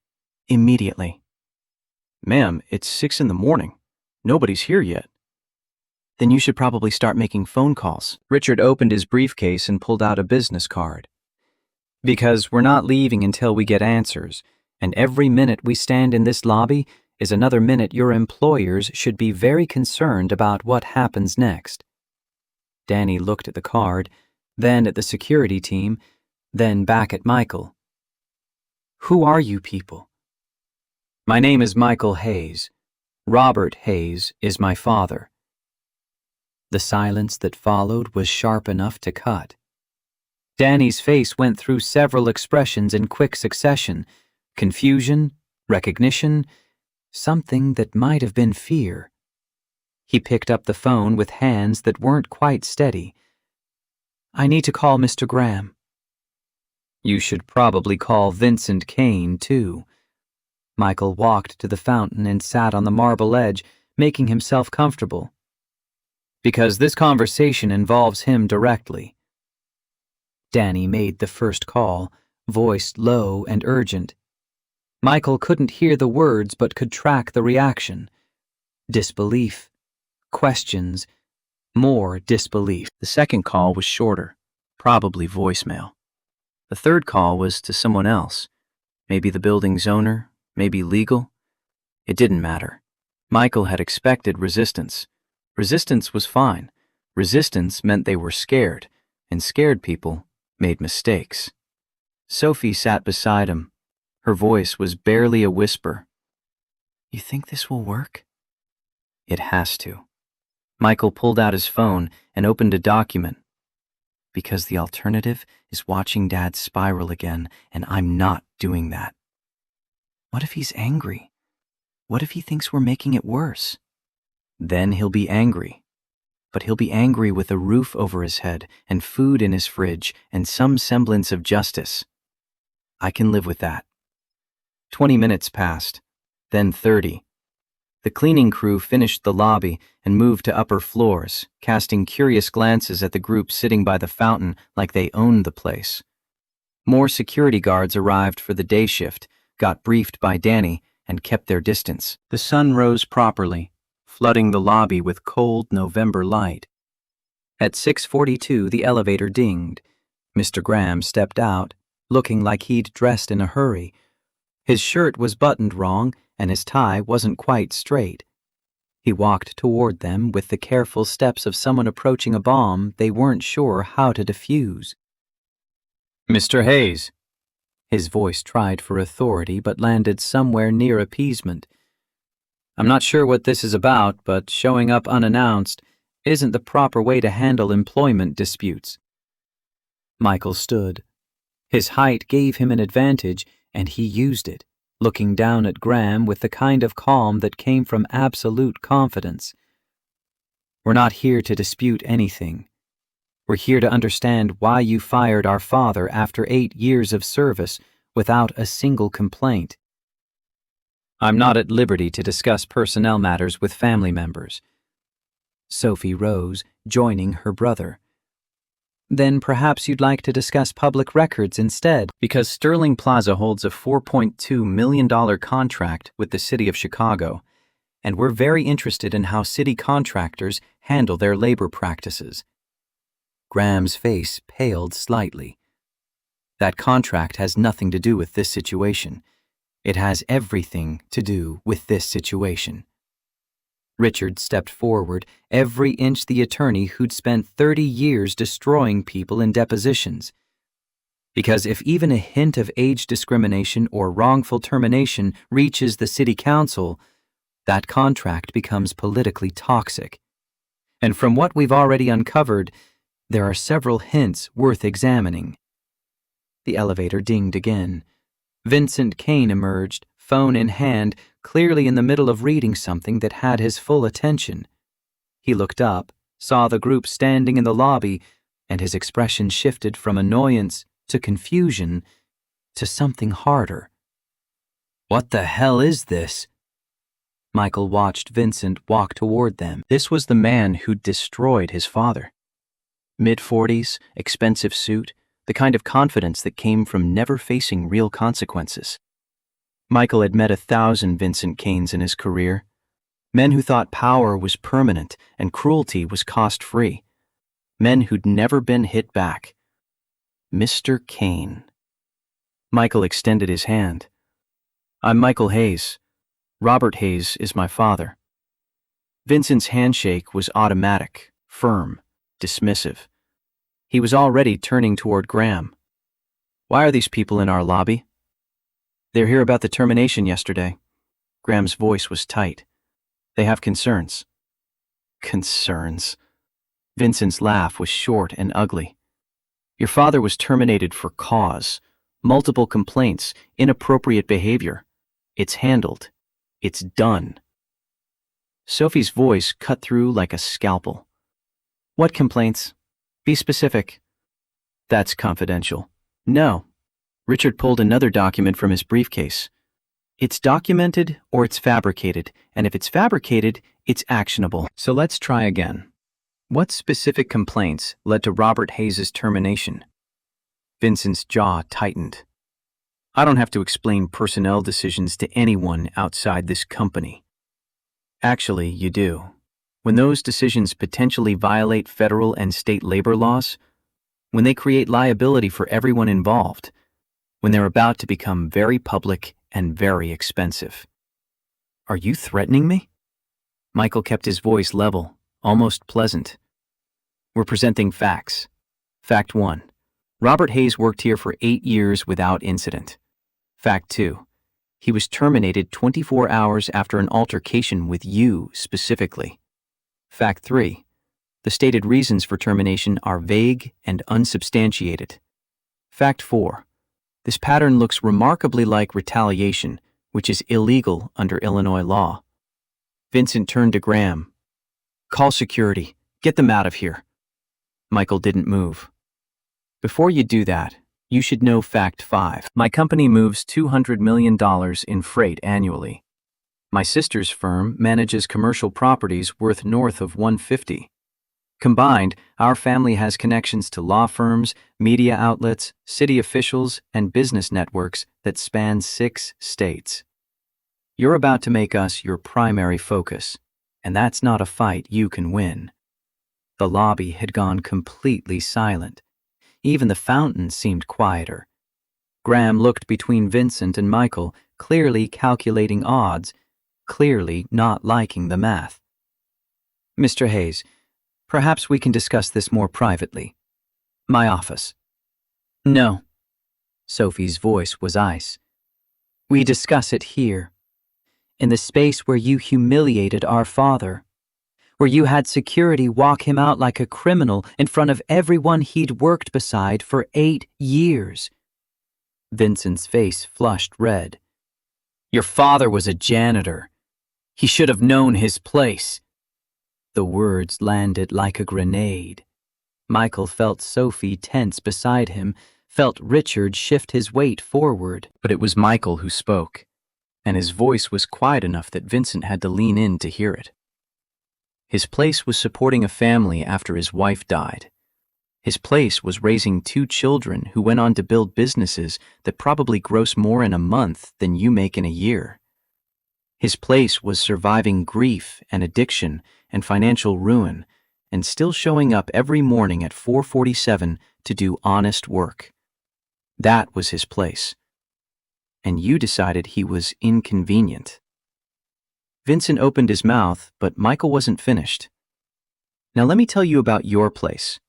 Immediately. Ma'am, it's 6 a.m. Nobody's here yet. Then you should probably start making phone calls. Richard opened his briefcase and pulled out a business card. Because we're not leaving until we get answers, and every minute we stand in this lobby is another minute your employers should be very concerned about what happens next. Danny looked at the card, then at the security team, then back at Michael. Who are you people? My name is Michael Hayes. Robert Hayes is my father. The silence that followed was sharp enough to cut. Danny's face went through several expressions in quick succession: confusion, recognition, something that might have been fear. He picked up the phone with hands that weren't quite steady. I need to call Mr. Graham. You should probably call Vincent Kane, too. Michael walked to the fountain and sat on the marble edge, making himself comfortable. Because this conversation involves him directly. Danny made the first call, voiced low and urgent. Michael couldn't hear the words but could track the reaction. Disbelief. Questions. More disbelief. The second call was shorter, probably voicemail. The third call was to someone else, maybe the building's owner, maybe legal. It didn't matter. Michael had expected resistance. Resistance was fine. Resistance meant they were scared, and scared people made mistakes. Sophie sat beside him. Her voice was barely a whisper. You think this will work? It has to. Michael pulled out his phone and opened a document. Because the alternative is watching Dad spiral again, and I'm not doing that. What if he's angry? What if he thinks we're making it worse? Then he'll be angry. But he'll be angry with a roof over his head and food in his fridge and some semblance of justice. I can live with that. 20 minutes passed, then 30. The cleaning crew finished the lobby and moved to upper floors, casting curious glances at the group sitting by the fountain like they owned the place. More security guards arrived for the day shift, got briefed by Danny, and kept their distance. The sun rose properly, flooding the lobby with cold November light. At 6:42, the elevator dinged. Mr. Graham stepped out, looking like he'd dressed in a hurry. His shirt was buttoned wrong, and his tie wasn't quite straight. He walked toward them with the careful steps of someone approaching a bomb they weren't sure how to defuse. Mr. Hayes. His voice tried for authority but landed somewhere near appeasement. I'm not sure what this is about, but showing up unannounced isn't the proper way to handle employment disputes. Michael stood. His height gave him an advantage, and he used it, looking down at Graham with the kind of calm that came from absolute confidence. We're not here to dispute anything. We're here to understand why you fired our father after 8 years of service without a single complaint. I'm not at liberty to discuss personnel matters with family members. Sophie rose, joining her brother. Then perhaps you'd like to discuss public records instead. Because Sterling Plaza holds a $4.2 million contract with the city of Chicago, and we're very interested in how city contractors handle their labor practices. Graham's face paled slightly. That contract has nothing to do with this situation. It has everything to do with this situation. Richard stepped forward, every inch the attorney who'd spent 30 years destroying people in depositions. Because if even a hint of age discrimination or wrongful termination reaches the city council, that contract becomes politically toxic. And from what we've already uncovered, there are several hints worth examining. The elevator dinged again. Vincent Kane emerged, phone in hand, clearly in the middle of reading something that had his full attention. He looked up, saw the group standing in the lobby, and his expression shifted from annoyance to confusion to something harder. What the hell is this? Michael watched Vincent walk toward them. This was the man who destroyed his father. Mid-40s, expensive suit, the kind of confidence that came from never facing real consequences. Michael had met 1,000 Vincent Kanes in his career. Men who thought power was permanent and cruelty was cost-free. Men who'd never been hit back. Mr. Kane. Michael extended his hand. I'm Michael Hayes. Robert Hayes is my father. Vincent's handshake was automatic, firm, dismissive. He was already turning toward Graham. Why are these people in our lobby? They're here about the termination yesterday. Graham's voice was tight. They have concerns. Concerns. Vincent's laugh was short and ugly. Your father was terminated for cause. Multiple complaints, inappropriate behavior. It's handled. It's done. Sophie's voice cut through like a scalpel. What complaints? Be specific. That's confidential. No. Richard pulled another document from his briefcase. It's documented or it's fabricated, and if it's fabricated, it's actionable. So let's try again. What specific complaints led to Robert Hayes' termination? Vincent's jaw tightened. I don't have to explain personnel decisions to anyone outside this company. Actually, you do. When those decisions potentially violate federal and state labor laws, when they create liability for everyone involved, when they're about to become very public and very expensive. Are you threatening me? Michael kept his voice level, almost pleasant. We're presenting facts. Fact 1. Robert Hayes worked here for 8 years without incident. Fact 2. He was terminated 24 hours after an altercation with you specifically. Fact 3. The stated reasons for termination are vague and unsubstantiated. Fact 4. This pattern looks remarkably like retaliation, which is illegal under Illinois law. Vincent turned to Graham. Call security. Get them out of here. Michael didn't move. Before you do that, you should know fact 5. My company moves $200 million in freight annually. My sister's firm manages commercial properties worth north of $150. Combined, our family has connections to law firms, media outlets, city officials, and business networks that span 6 states. You're about to make us your primary focus, and that's not a fight you can win. The lobby had gone completely silent. Even the fountain seemed quieter. Graham looked between Vincent and Michael, clearly calculating odds, clearly not liking the math. Mr. Hayes, perhaps we can discuss this more privately. My office. No. Sophie's voice was ice. We discuss it here. In the space where you humiliated our father. where you had security walk him out like a criminal in front of everyone he'd worked beside for 8 years. Vincent's face flushed red. Your father was a janitor. He should have known his place. The words landed like a grenade. Michael felt Sophie tense beside him, felt Richard shift his weight forward. But it was Michael who spoke, and his voice was quiet enough that Vincent had to lean in to hear it. His place was supporting a family after his wife died. His place was raising 2 children who went on to build businesses that probably gross more in a month than you make in a year. His place was surviving grief and addiction and financial ruin and still showing up every morning at 4:47 to do honest work. That was his place. And you decided he was inconvenient. Vincent opened his mouth, but Michael wasn't finished. Now let me tell you about your place.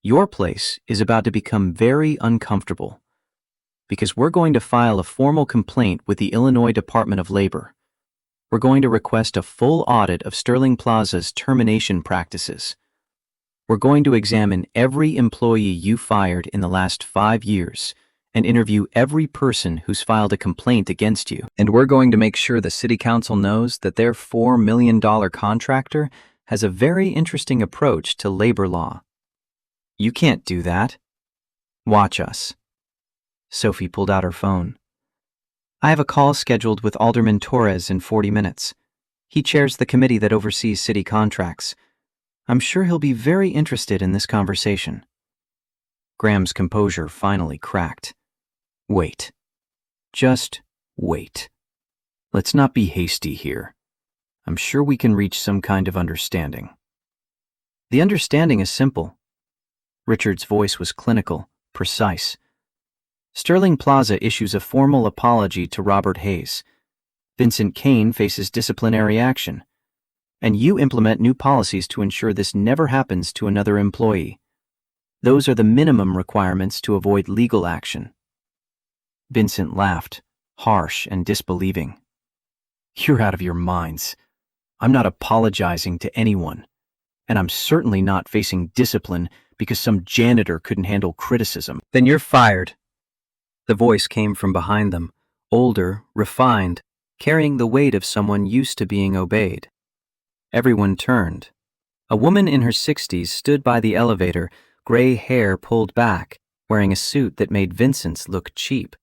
Your place is about to become very uncomfortable because we're going to file a formal complaint with the Illinois Department of Labor. We're going to request a full audit of Sterling Plaza's termination practices. We're going to examine every employee you fired in the last 5 years and interview every person who's filed a complaint against you. And we're going to make sure the City Council knows that their $4 million contractor has a very interesting approach to labor law. You can't do that. Watch us. Sophie pulled out her phone. I have a call scheduled with Alderman Torres in 40 minutes. He chairs the committee that oversees city contracts. I'm sure he'll be very interested in this conversation. Graham's composure finally cracked. Wait. Just wait. Let's not be hasty here. I'm sure we can reach some kind of understanding. The understanding is simple. Richard's voice was clinical, precise. Sterling Plaza issues a formal apology to Robert Hayes. Vincent Kane faces disciplinary action. And you implement new policies to ensure this never happens to another employee. Those are the minimum requirements to avoid legal action. Vincent laughed, harsh and disbelieving. You're out of your minds. I'm not apologizing to anyone. And I'm certainly not facing discipline because some janitor couldn't handle criticism. Then you're fired. The voice came from behind them, older, refined, carrying the weight of someone used to being obeyed. Everyone turned. A woman in her 60s stood by the elevator, gray hair pulled back, wearing a suit that made Vincent's look cheap.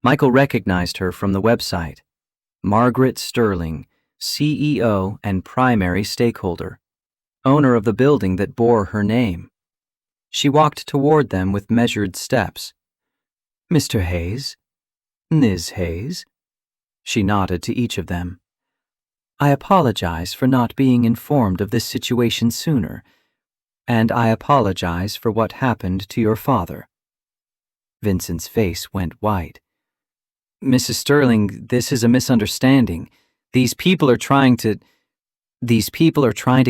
Michael recognized her from the website. Margaret Sterling, CEO and primary stakeholder, owner of the building that bore her name. She walked toward them with measured steps. Mr. Hayes? Ms. Hayes? She nodded to each of them. I apologize for not being informed of this situation sooner, and I apologize for what happened to your father. Vincent's face went white. Mrs. Sterling, this is a misunderstanding. These people are trying to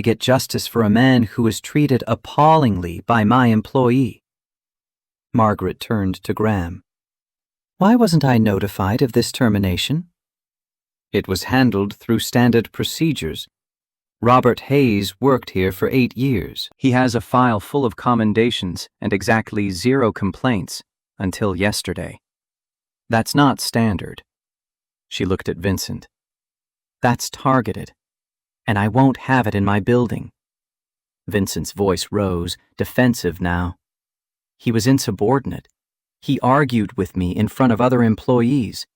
get justice for a man who was treated appallingly by my employee. Margaret turned to Graham. Why wasn't I notified of this termination? It was handled through standard procedures. Robert Hayes worked here for 8 years. He has a file full of commendations and exactly 0 complaints until yesterday. That's not standard. She looked at Vincent. That's targeted, and I won't have it in my building. Vincent's voice rose, defensive now. He was insubordinate. He argued with me in front of other employees.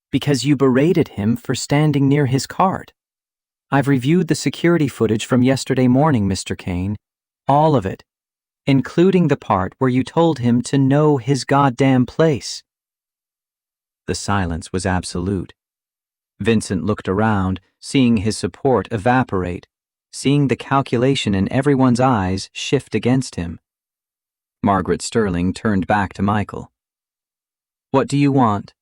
Because you berated him for standing near his cart. I've reviewed the security footage from yesterday morning, Mr. Kane. All of it, including the part where you told him to know his goddamn place. The silence was absolute. Vincent looked around, seeing his support evaporate, seeing the calculation in everyone's eyes shift against him. Margaret Sterling turned back to Michael. What do you want?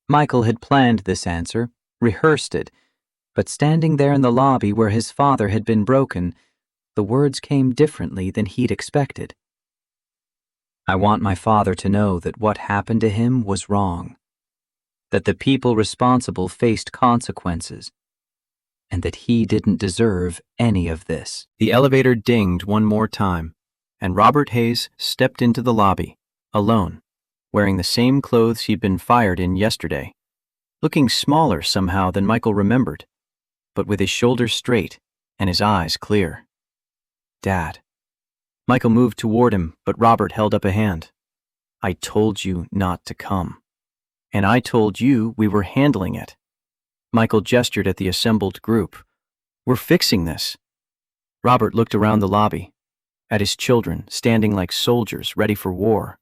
Michael had planned this answer, rehearsed it, but standing there in the lobby where his father had been broken, the words came differently than he'd expected. I want my father to know that what happened to him was wrong, that the people responsible faced consequences. and that he didn't deserve any of this. The elevator dinged one more time, and Robert Hayes stepped into the lobby, alone, wearing the same clothes he'd been fired in yesterday, looking smaller somehow than Michael remembered, but with his shoulders straight and his eyes clear. Dad. Michael moved toward him, but Robert held up a hand. I told you not to come. And I told you we were handling it. Michael gestured at the assembled group. We're fixing this. Robert looked around the lobby, at his children standing like soldiers ready for war,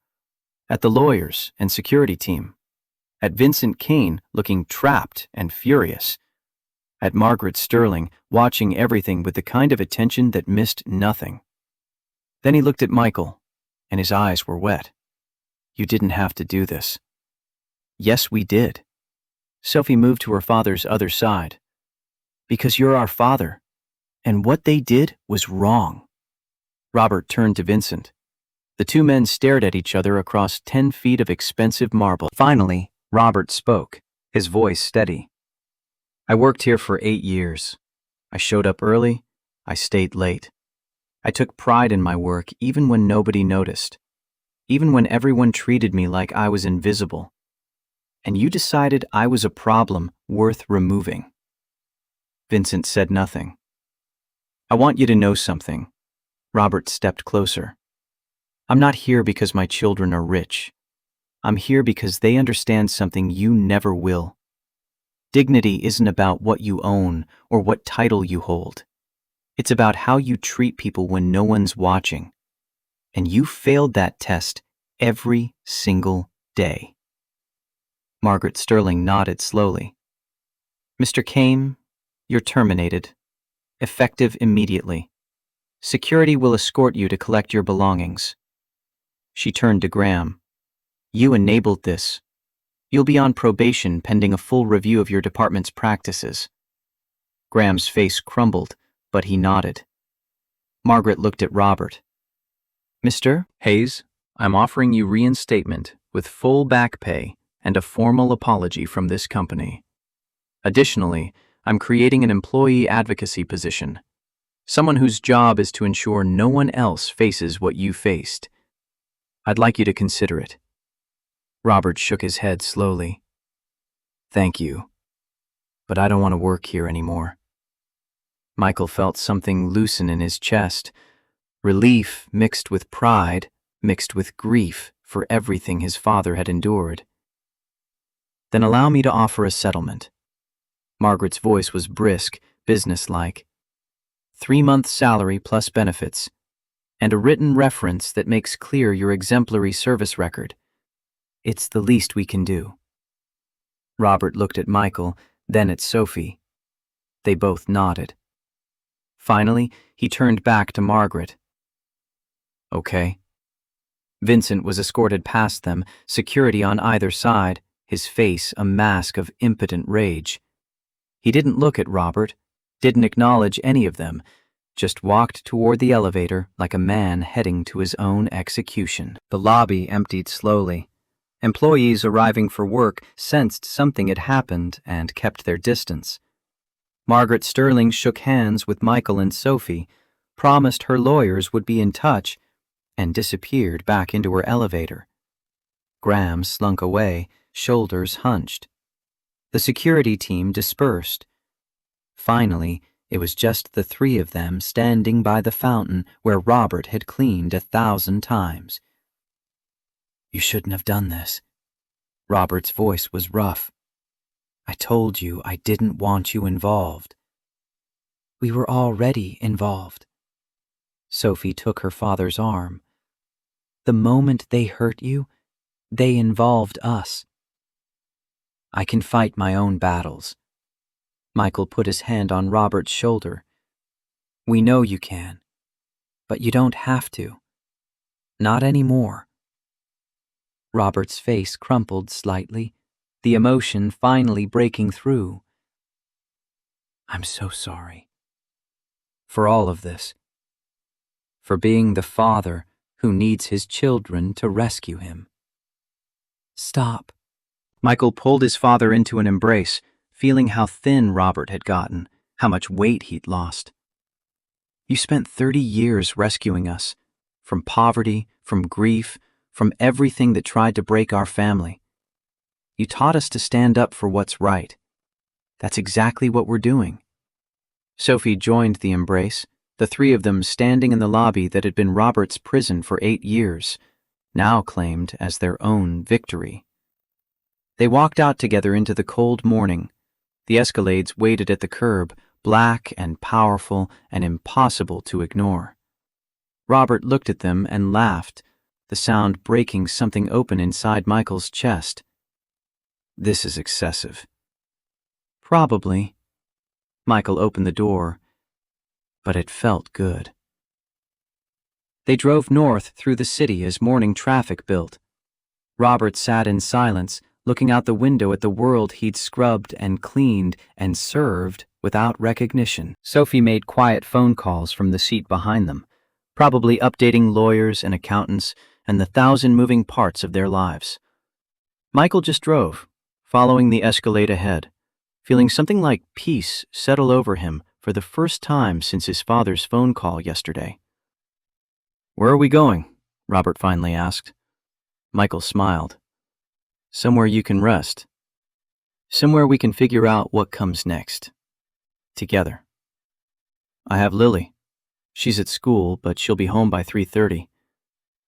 at the lawyers and security team, at Vincent Kane looking trapped and furious, at Margaret Sterling watching everything with the kind of attention that missed nothing. Then he looked at Michael, and his eyes were wet. You didn't have to do this. Yes, we did. Sophie moved to her father's other side. Because you're our father, and what they did was wrong. Robert turned to Vincent. The two men stared at each other across 10 feet of expensive marble. Finally, Robert spoke, his voice steady. I worked here for 8 years. I showed up early, I stayed late. I took pride in my work even when nobody noticed, even when everyone treated me like I was invisible. And you decided I was a problem worth removing. Vincent said nothing. I want you to know something. Robert stepped closer. I'm not here because my children are rich. I'm here because they understand something you never will. Dignity isn't about what you own or what title you hold. It's about how you treat people when no one's watching. And you failed that test every single day. Margaret Sterling nodded slowly. Mr. Kane, you're terminated. Effective immediately. Security will escort you to collect your belongings. She turned to Graham. You enabled this. You'll be on probation pending a full review of your department's practices. Graham's face crumbled, but he nodded. Margaret looked at Robert. Mr. Hayes, I'm offering you reinstatement with full back pay and a formal apology from this company. Additionally, I'm creating an employee advocacy position, someone whose job is to ensure no one else faces what you faced. I'd like you to consider it. Robert shook his head slowly. Thank you, but I don't want to work here anymore. Michael felt something loosen in his chest, relief mixed with pride, mixed with grief for everything his father had endured. Then allow me to offer a settlement. Margaret's voice was brisk, businesslike. 3-month salary plus benefits, and a written reference that makes clear your exemplary service record. It's the least we can do. Robert looked at Michael, then at Sophie. They both nodded. Finally, he turned back to Margaret. Okay. Vincent was escorted past them, security on either side, his face a mask of impotent rage. He didn't look at Robert, didn't acknowledge any of them, just walked toward the elevator like a man heading to his own execution. The lobby emptied slowly. Employees arriving for work sensed something had happened and kept their distance. Margaret Sterling shook hands with Michael and Sophie, promised her lawyers would be in touch, and disappeared back into her elevator. Graham slunk away, shoulders hunched. The security team dispersed. Finally, it was just the three of them standing by the fountain where Robert had cleaned 1,000 times. You shouldn't have done this. Robert's voice was rough. I told you I didn't want you involved. We were already involved. Sophie took her father's arm. The moment they hurt you, they involved us. I can fight my own battles. Michael put his hand on Robert's shoulder. We know you can, but you don't have to. Not anymore. Robert's face crumpled slightly, the emotion finally breaking through. I'm so sorry. For all of this. For being the father who needs his children to rescue him. Stop. Michael pulled his father into an embrace, feeling how thin Robert had gotten, how much weight he'd lost. You spent 30 years rescuing us, from poverty, from grief, from everything that tried to break our family. You taught us to stand up for what's right. That's exactly what we're doing. Sophie joined the embrace, the three of them standing in the lobby that had been Robert's prison for 8 years, now claimed as their own victory. They walked out together into the cold morning. The Escalades waited at the curb, black and powerful and impossible to ignore. Robert looked at them and laughed, the sound breaking something open inside Michael's chest. This is excessive. Probably. Michael opened the door, but it felt good. They drove north through the city as morning traffic built. Robert sat in silence, looking out the window at the world he'd scrubbed and cleaned and served without recognition. Sophie made quiet phone calls from the seat behind them, probably updating lawyers and accountants and the 1,000 moving parts of their lives. Michael just drove, following the Escalade ahead, feeling something like peace settle over him for the first time since his father's phone call yesterday. "Where are we going?" Robert finally asked. Michael smiled. "Somewhere you can rest. Somewhere we can figure out what comes next. Together. I have Lily. She's at school, but she'll be home by 3:30.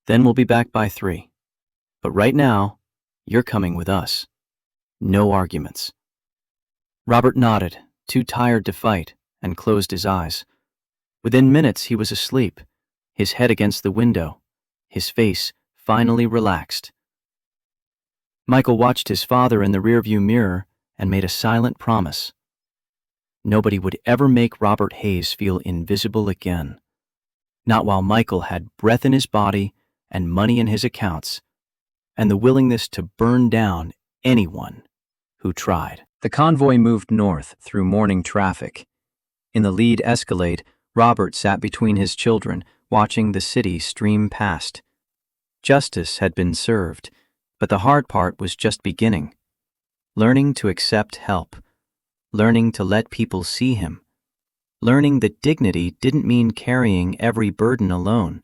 Then we'll be back by 3. But right now, you're coming with us. No arguments." Robert nodded, too tired to fight, and closed his eyes. Within minutes, he was asleep, his head against the window, his face finally relaxed. Michael watched his father in the rearview mirror and made a silent promise. Nobody would ever make Robert Hayes feel invisible again. Not while Michael had breath in his body and money in his accounts, and the willingness to burn down anyone who tried. The convoy moved north through morning traffic. In the lead Escalade, Robert sat between his children, watching the city stream past. Justice had been served, but the hard part was just beginning. Learning to accept help, learning to let people see him, learning that dignity didn't mean carrying every burden alone.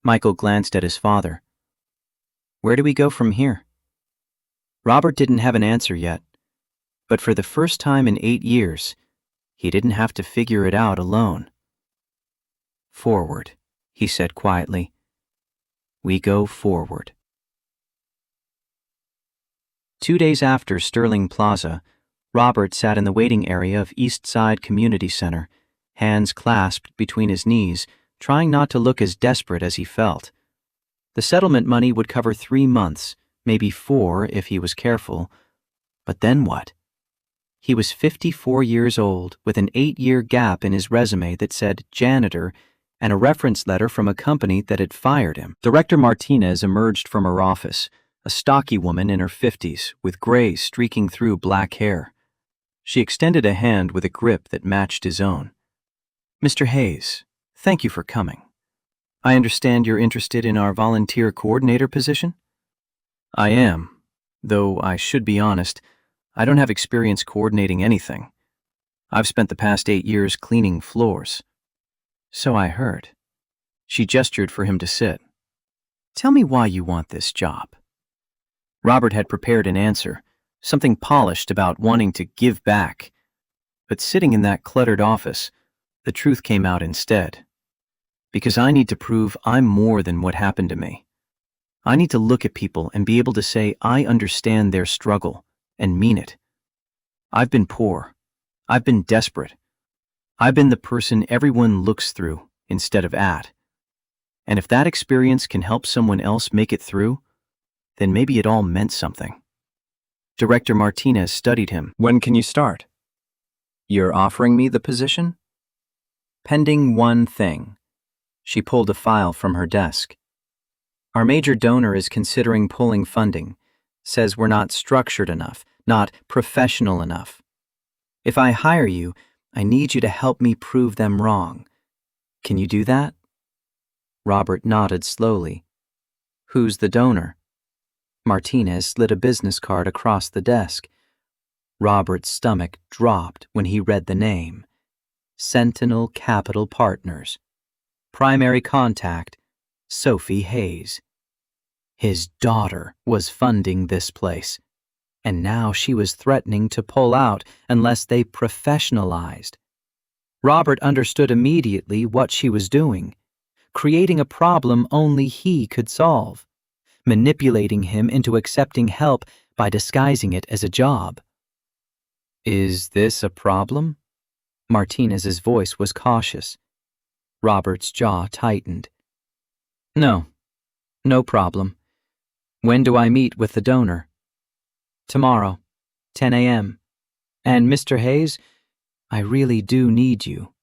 Michael glanced at his father. "Where do we go from here?" Robert didn't have an answer yet, but for the first time in 8 years, he didn't have to figure it out alone. "Forward," he said quietly. "We go forward." 2 days after Sterling Plaza, Robert sat in the waiting area of East Side Community Center, hands clasped between his knees, trying not to look as desperate as he felt. The settlement money would cover 3 months, maybe 4 if he was careful. But then what? He was 54 years old, with an 8-year gap in his resume that said janitor and a reference letter from a company that had fired him. Director Martinez emerged from her office, a stocky woman in her 50s with gray streaking through black hair. She extended a hand with a grip that matched his own. "Mr. Hayes, thank you for coming. I understand you're interested in our volunteer coordinator position?" "I am, though I should be honest, I don't have experience coordinating anything. I've spent the past 8 years cleaning floors." "So I heard." She gestured for him to sit. "Tell me why you want this job." Robert had prepared an answer, something polished about wanting to give back. But sitting in that cluttered office, the truth came out instead. "Because I need to prove I'm more than what happened to me. I need to look at people and be able to say I understand their struggle and mean it. I've been poor. I've been desperate. I've been the person everyone looks through instead of at. And if that experience can help someone else make it through, then maybe it all meant something." Director Martinez studied him. "When can you start?" "You're offering me the position?" "Pending one thing." She pulled a file from her desk. "Our major donor is considering pulling funding, says we're not structured enough, not professional enough. If I hire you, I need you to help me prove them wrong. Can you do that?" Robert nodded slowly. "Who's the donor?" Martinez slid a business card across the desk. Robert's stomach dropped when he read the name. Sentinel Capital Partners. Primary contact, Sophie Hayes. His daughter was funding this place, and now she was threatening to pull out unless they professionalized. Robert understood immediately what she was doing, creating a problem only he could solve, manipulating him into accepting help by disguising it as a job. "Is this a problem?" Martinez's voice was cautious. Robert's jaw tightened. "No, no problem. When do I meet with the donor?" "Tomorrow, 10 a.m. And Mr. Hayes, I really do need you.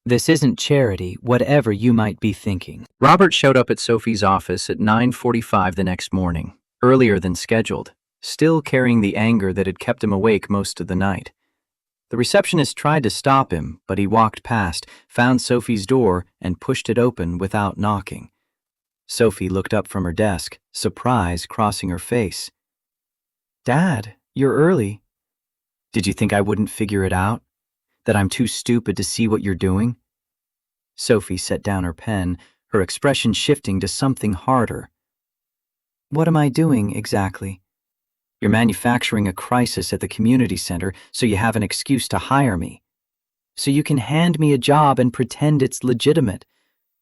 This isn't charity, whatever you might be thinking." Robert showed up at Sophie's office at 9:45 the next morning, earlier than scheduled, still carrying the anger that had kept him awake most of the night. The receptionist tried to stop him, but he walked past, found Sophie's door, and pushed it open without knocking. Sophie looked up from her desk, surprise crossing her face. "Dad, you're early. Did you think I wouldn't figure it out? That I'm too stupid to see what you're doing?" Sophie set down her pen, her expression shifting to something harder. "What am I doing, exactly? You're manufacturing a crisis at the community center so you have an excuse to hire me. So you can hand me a job and pretend it's legitimate.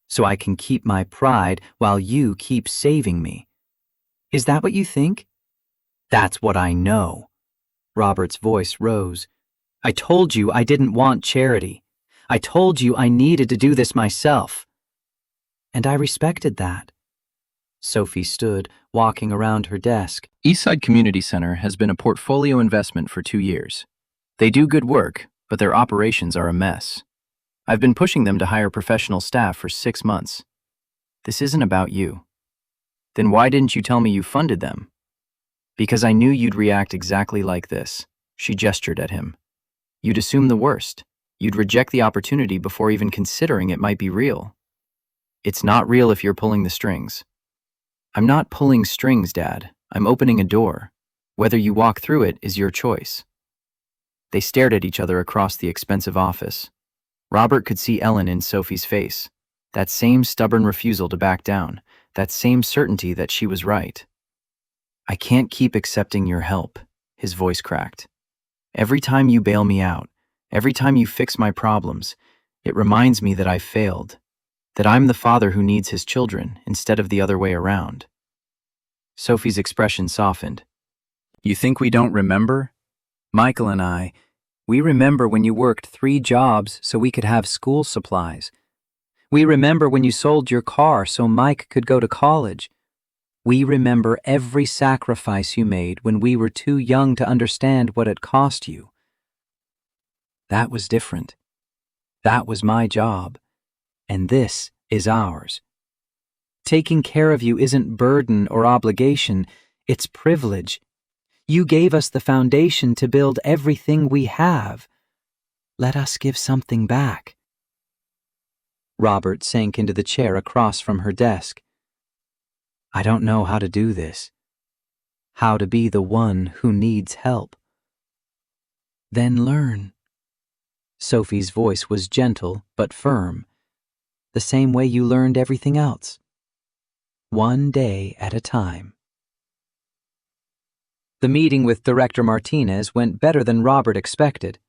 So I can keep my pride while you keep saving me. Is that what you think?" "That's what I know." Robert's voice rose. "I told you I didn't want charity. I told you I needed to do this myself. And I respected that." Sophie stood, walking around her desk. Eastside Community Center has been a portfolio investment for 2 years. They do good work, but their operations are a mess. I've been pushing them to hire professional staff for 6 months. This isn't about you. Then why didn't you tell me you funded them? Because I knew you'd react exactly like this. She gestured at him. You'd assume the worst. You'd reject the opportunity before even considering it might be real. It's not real if you're pulling the strings. I'm not pulling strings, Dad. I'm opening a door. Whether you walk through it is your choice. They stared at each other across the expensive office. Robert could see Ellen in Sophie's face. That same stubborn refusal to back down. That same certainty that she was right. "I can't keep accepting your help," his voice cracked. "Every time you bail me out, every time you fix my problems, it reminds me that I failed. That I'm the father who needs his children instead of the other way around." Sophie's expression softened. "You think we don't remember? Michael and I, we remember when you worked 3 jobs so we could have school supplies. We remember when you sold your car so Mike could go to college. We remember every sacrifice you made when we were too young to understand what it cost you. That was different. That was my job. And this is ours. Taking care of you isn't burden or obligation, it's privilege. You gave us the foundation to build everything we have. Let us give something back." Robert sank into the chair across from her desk. "I don't know how to do this. How to be the one who needs help." "Then learn." Sophie's voice was gentle but firm. "The same way you learned everything else. One day at a time." The meeting with Director Martinez went better than Robert expected.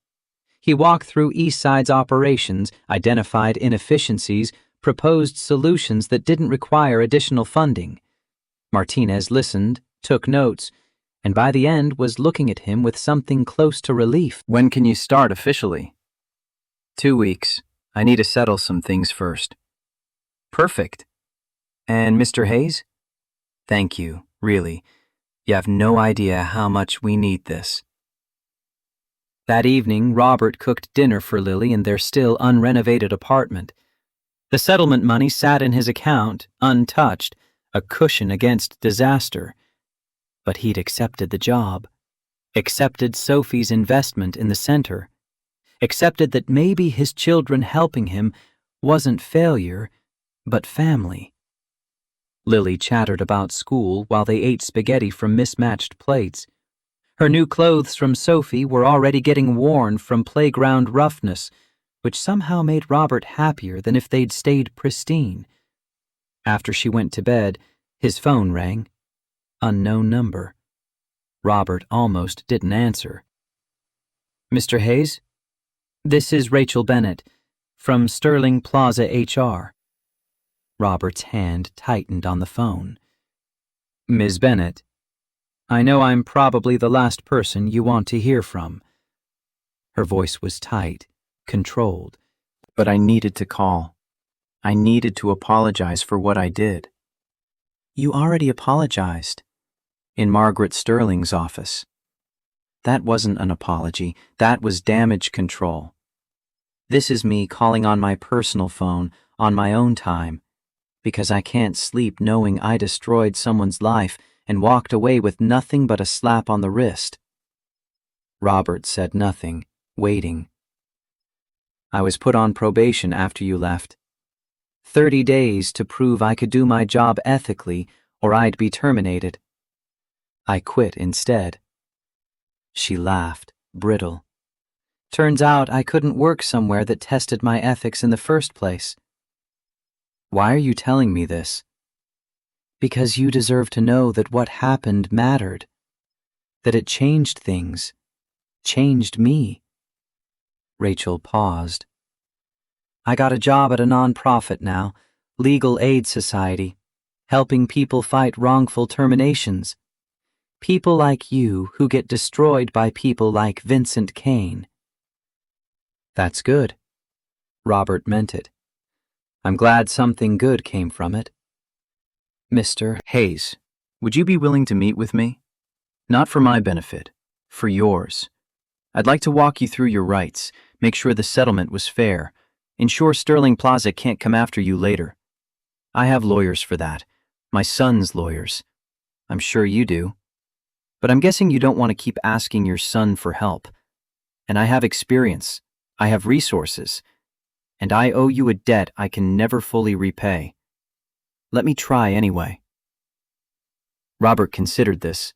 He walked through Eastside's operations, identified inefficiencies, proposed solutions that didn't require additional funding. Martinez listened, took notes, and by the end was looking at him with something close to relief. "When can you start officially?" 2 weeks. I need to settle some things first." "Perfect. And Mr. Hayes?" "Thank you, really. You have no idea how much we need this." That evening, Robert cooked dinner for Lily in their still unrenovated apartment. The settlement money sat in his account, untouched, a cushion against disaster. But he'd accepted the job, accepted Sophie's investment in the center, accepted that maybe his children helping him wasn't failure, but family. Lily chattered about school while they ate spaghetti from mismatched plates. Her new clothes from Sophie were already getting worn from playground roughness, which somehow made Robert happier than if they'd stayed pristine. After she went to bed, his phone rang. Unknown number. Robert almost didn't answer. Mr. Hayes? This is Rachel Bennett, from Sterling Plaza HR. Robert's hand tightened on the phone. Ms. Bennett, I know I'm probably the last person you want to hear from. Her voice was tight, controlled. But I needed to call. I needed to apologize for what I did. You already apologized. In Margaret Sterling's office. That wasn't an apology. That was damage control. This is me calling on my personal phone, on my own time, because I can't sleep knowing I destroyed someone's life and walked away with nothing but a slap on the wrist. Robert said nothing, waiting. I was put on probation after you left. 30 days to prove I could do my job ethically or I'd be terminated. I quit instead. She laughed, brittle. Turns out I couldn't work somewhere that tested my ethics in the first place. Why are you telling me this? Because you deserve to know that what happened mattered. That it changed things. Changed me. Rachel paused. I got a job at a nonprofit now, Legal Aid Society, helping people fight wrongful terminations. People like you who get destroyed by people like Vincent Kane. That's good. Robert meant it. I'm glad something good came from it. Mr. Hayes, would you be willing to meet with me? Not for my benefit, for yours. I'd like to walk you through your rights, make sure the settlement was fair, ensure Sterling Plaza can't come after you later. I have lawyers for that, my son's lawyers. I'm sure you do. But I'm guessing you don't want to keep asking your son for help. And I have experience, I have resources, and I owe you a debt I can never fully repay. Let me try anyway. Robert considered this.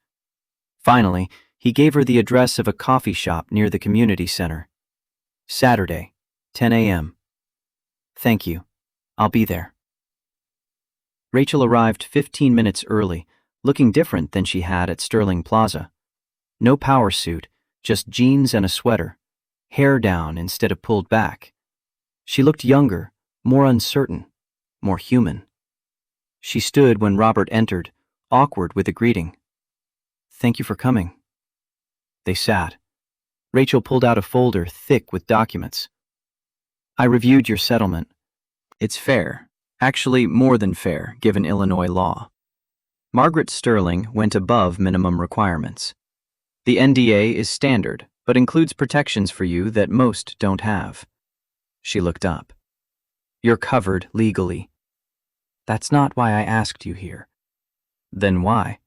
Finally, he gave her the address of a coffee shop near the community center. Saturday, 10 a.m. Thank you. I'll be there. Rachel arrived 15 minutes early, looking different than she had at Sterling Plaza. No power suit, just jeans and a sweater, hair down instead of pulled back. She looked younger, more uncertain, more human. She stood when Robert entered, awkward with a greeting. Thank you for coming. They sat. Rachel pulled out a folder thick with documents. I reviewed your settlement. It's fair, actually more than fair, given Illinois law. Margaret Sterling went above minimum requirements. The NDA is standard, but includes protections for you that most don't have. She looked up. You're covered legally. That's not why I asked you here. Then why?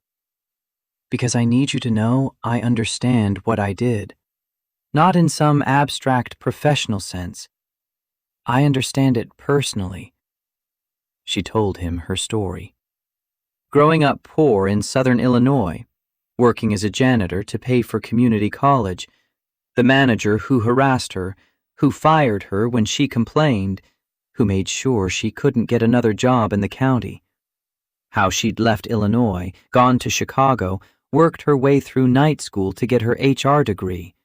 Because I need you to know I understand what I did. Not in some abstract professional sense. I understand it personally. She told him her story. Growing up poor in southern Illinois, working as a janitor to pay for community college, the manager who harassed her, who fired her when she complained, who made sure she couldn't get another job in the county. How she'd left Illinois, gone to Chicago, worked her way through night school to get her HR degree.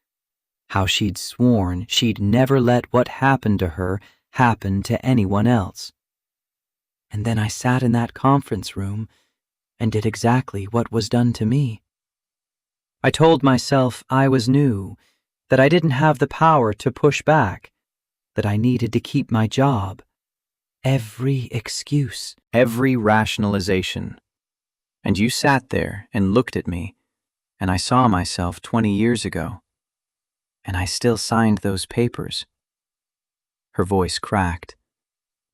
How she'd sworn she'd never let what happened to her happen to anyone else. And then I sat in that conference room and did exactly what was done to me. I told myself I was new, that I didn't have the power to push back, that I needed to keep my job. Every excuse. Every rationalization. And you sat there and looked at me, and I saw myself 20 years ago. And I still signed those papers. Her voice cracked.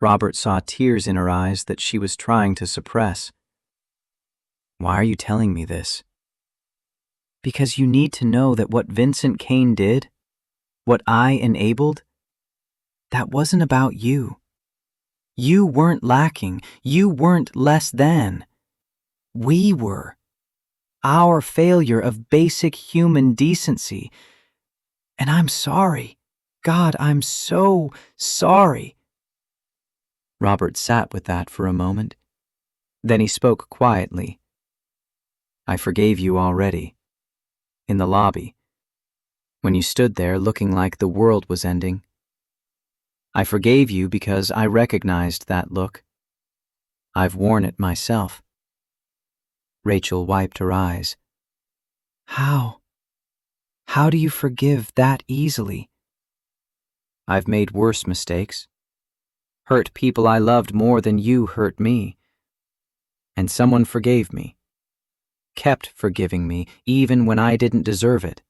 Robert saw tears in her eyes that she was trying to suppress. Why are you telling me this? Because you need to know that what Vincent Kane did, what I enabled, that wasn't about you. You weren't lacking. You weren't less than. We were. our failure of basic human decency. And I'm sorry. God, I'm so sorry. Robert sat with that for a moment. Then he spoke quietly. I forgave you already. In the lobby. When you stood there looking like the world was ending. I forgave you because I recognized that look. I've worn it myself. Rachel wiped her eyes. How? How do you forgive that easily? I've made worse mistakes. Hurt people I loved more than you hurt me. And someone forgave me. Kept forgiving me even when I didn't deserve it.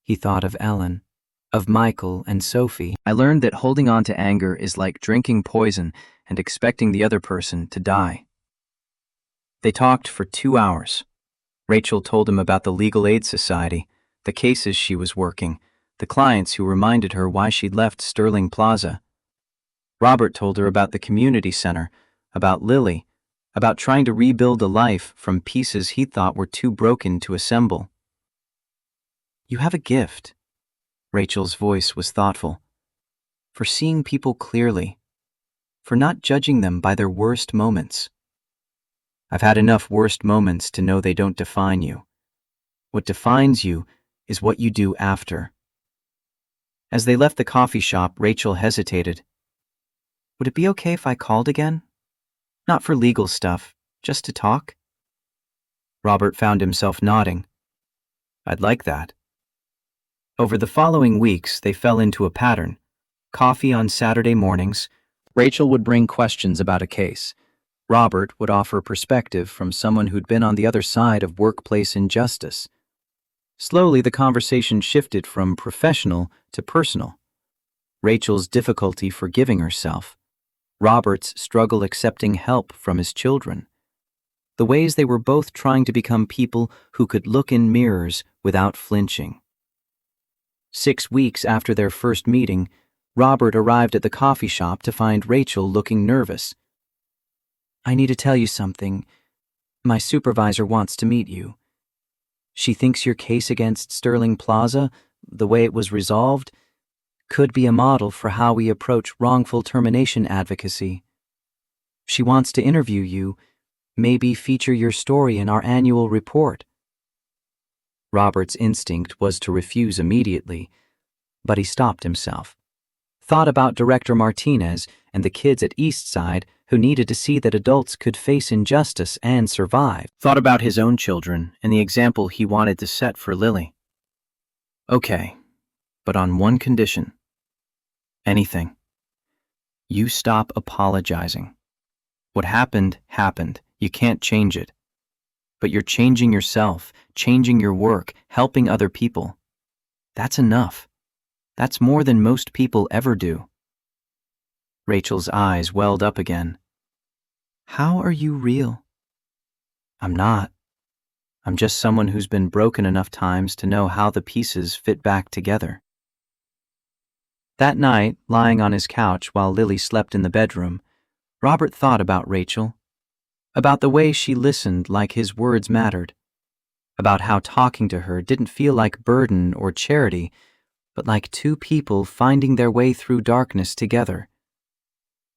He thought of Ellen, of Michael and Sophie. I learned that holding on to anger is like drinking poison and expecting the other person to die. They talked for 2 hours. Rachel told him about the Legal Aid Society, the cases she was working, the clients who reminded her why she'd left Sterling Plaza. Robert told her about the community center, about Lily, about trying to rebuild a life from pieces he thought were too broken to assemble. You have a gift. Rachel's voice was thoughtful. For seeing people clearly. For not judging them by their worst moments. I've had enough worst moments to know they don't define you. What defines you is what you do after. As they left the coffee shop, Rachel hesitated. Would it be okay if I called again? Not for legal stuff, just to talk? Robert found himself nodding. I'd like that. Over the following weeks, they fell into a pattern. Coffee on Saturday mornings. Rachel would bring questions about a case. Robert would offer perspective from someone who'd been on the other side of workplace injustice. Slowly, the conversation shifted from professional to personal. Rachel's difficulty forgiving herself. Robert's struggle accepting help from his children. The ways they were both trying to become people who could look in mirrors without flinching. 6 weeks after their first meeting, Robert arrived at the coffee shop to find Rachel looking nervous. I need to tell you something. My supervisor wants to meet you. She thinks your case against Sterling Plaza, the way it was resolved, could be a model for how we approach wrongful termination advocacy. She wants to interview you, maybe feature your story in our annual report. Robert's instinct was to refuse immediately, but he stopped himself. Thought about Director Martinez and the kids at Eastside who needed to see that adults could face injustice and survive. Thought about his own children and the example he wanted to set for Lily. Okay, but on one condition. Anything. You stop apologizing. What happened, happened. You can't change it. But you're changing yourself, changing your work, helping other people. That's enough. That's more than most people ever do. Rachel's eyes welled up again. How are you real? I'm not. I'm just someone who's been broken enough times to know how the pieces fit back together. That night, lying on his couch while Lily slept in the bedroom, Robert thought about Rachel, about the way she listened like his words mattered, about how talking to her didn't feel like burden or charity, but like two people finding their way through darkness together.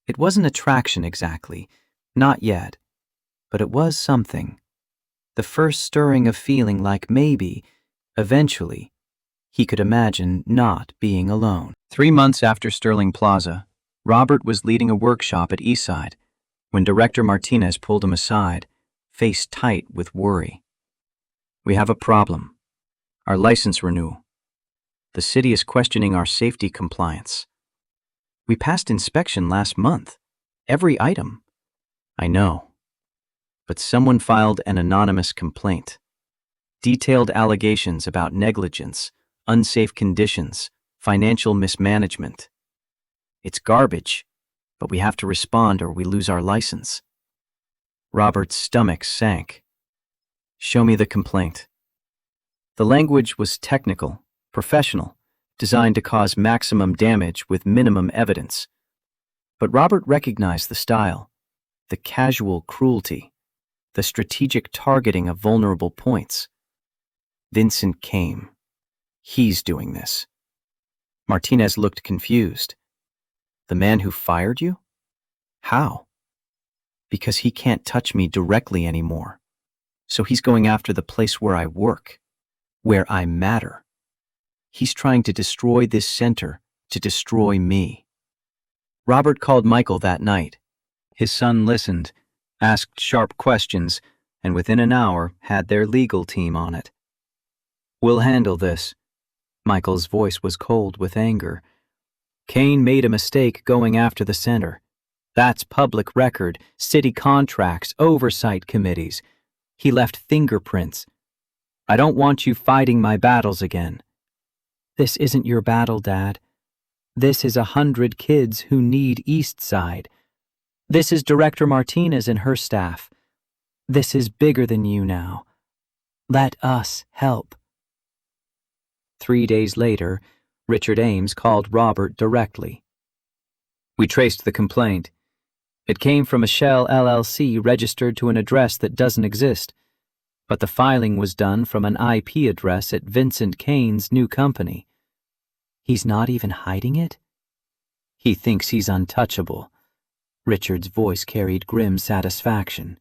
It wasn't attraction exactly, not yet, but it was something. The first stirring of feeling like maybe, eventually, he could imagine not being alone. 3 months after Sterling Plaza, Robert was leading a workshop at Eastside when Director Martinez pulled him aside, face tight with worry. We have a problem. Our license renewal. The city is questioning our safety compliance. We passed inspection last month. Every item. I know. But someone filed an anonymous complaint. Detailed allegations about negligence, unsafe conditions, financial mismanagement. It's garbage, but we have to respond or we lose our license. Robert's stomach sank. Show me the complaint. The language was technical, professional, designed to cause maximum damage with minimum evidence. But Robert recognized the style, the casual cruelty, the strategic targeting of vulnerable points. Vincent came. He's doing this. Martinez looked confused. The man who fired you? How? Because he can't touch me directly anymore. So he's going after the place where I work, where I matter. He's trying to destroy this center, to destroy me. Robert called Michael that night. His son listened, asked sharp questions, and within an hour had their legal team on it. "We'll handle this." Michael's voice was cold with anger. "Kane made a mistake going after the center. That's public record, city contracts, oversight committees. He left fingerprints. I don't want you fighting my battles again." "This isn't your battle, Dad. This is 100 kids who need East Side. This is Director Martinez and her staff. This is bigger than you now. Let us help." 3 days later, Richard Ames called Robert directly. "We traced the complaint. It came from a Shell LLC registered to an address that doesn't exist, but the filing was done from an IP address at Vincent Kane's new company. He's not even hiding it? He thinks he's untouchable." Richard's voice carried grim satisfaction.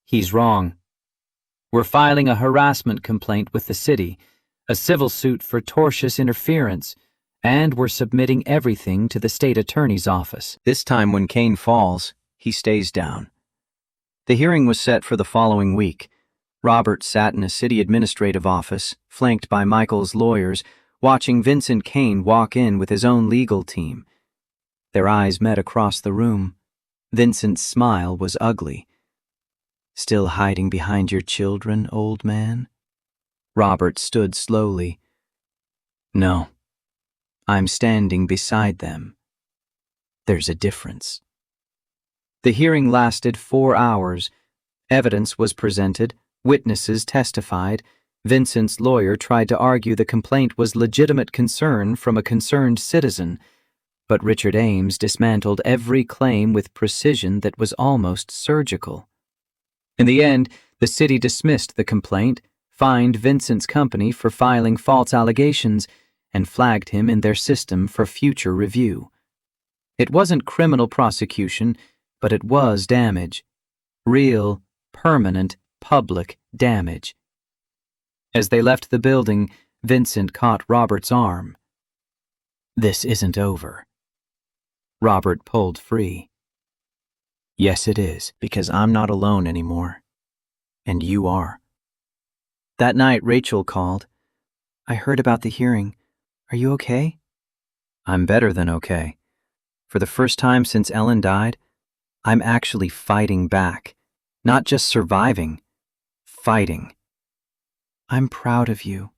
"He's wrong. We're filing a harassment complaint with the city, a civil suit for tortious interference, and we're submitting everything to the state attorney's office." This time when Kane falls, he stays down. The hearing was set for the following week. Robert sat in a city administrative office, flanked by Michael's lawyers, watching Vincent Kane walk in with his own legal team. Their eyes met across the room. Vincent's smile was ugly. "Still hiding behind your children, old man?" Robert stood slowly. "No. I'm standing beside them. There's a difference." The hearing lasted 4 hours. Evidence was presented, witnesses testified. Vincent's lawyer tried to argue the complaint was legitimate concern from a concerned citizen, but Richard Ames dismantled every claim with precision that was almost surgical. In the end, the city dismissed the complaint, fined Vincent's company for filing false allegations, and flagged him in their system for future review. It wasn't criminal prosecution, but it was damage. Real, permanent, public damage. As they left the building, Vincent caught Robert's arm. "This isn't over." Robert pulled free. "Yes, it is, because I'm not alone anymore. And you are." That night, Rachel called. "I heard about the hearing. Are you okay?" "I'm better than okay. For the first time since Ellen died, I'm actually fighting back. Not just surviving. Fighting." "I'm proud of you."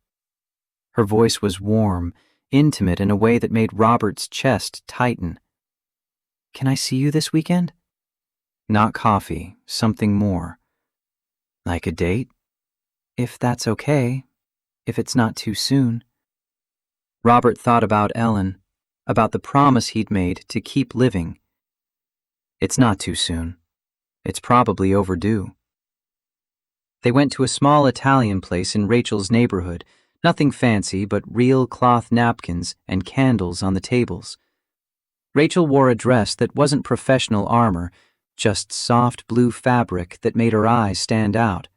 Her voice was warm, intimate in a way that made Robert's chest tighten. "Can I see you this weekend?" "Not coffee, something more." "Like a date?" "If that's okay. If it's not too soon." Robert thought about Ellen, about the promise he'd made to keep living. "It's not too soon. It's probably overdue." They went to a small Italian place in Rachel's neighborhood, nothing fancy but real cloth napkins and candles on the tables. Rachel wore a dress that wasn't professional armor, just soft blue fabric that made her eyes stand out.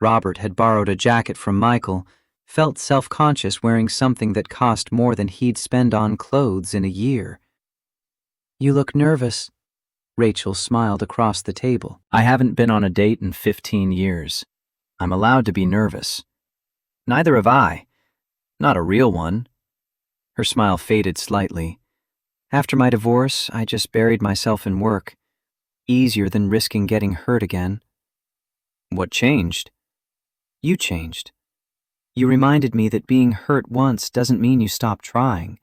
Robert had borrowed a jacket from Michael, felt self-conscious wearing something that cost more than he'd spend on clothes in a year. "You look nervous." Rachel smiled across the table. "I haven't been on a date in 15 years. I'm allowed to be nervous." "Neither have I. Not a real one." Her smile faded slightly. "After my divorce, I just buried myself in work. Easier than risking getting hurt again." "What changed?" "You changed. You reminded me that being hurt once doesn't mean you stop trying.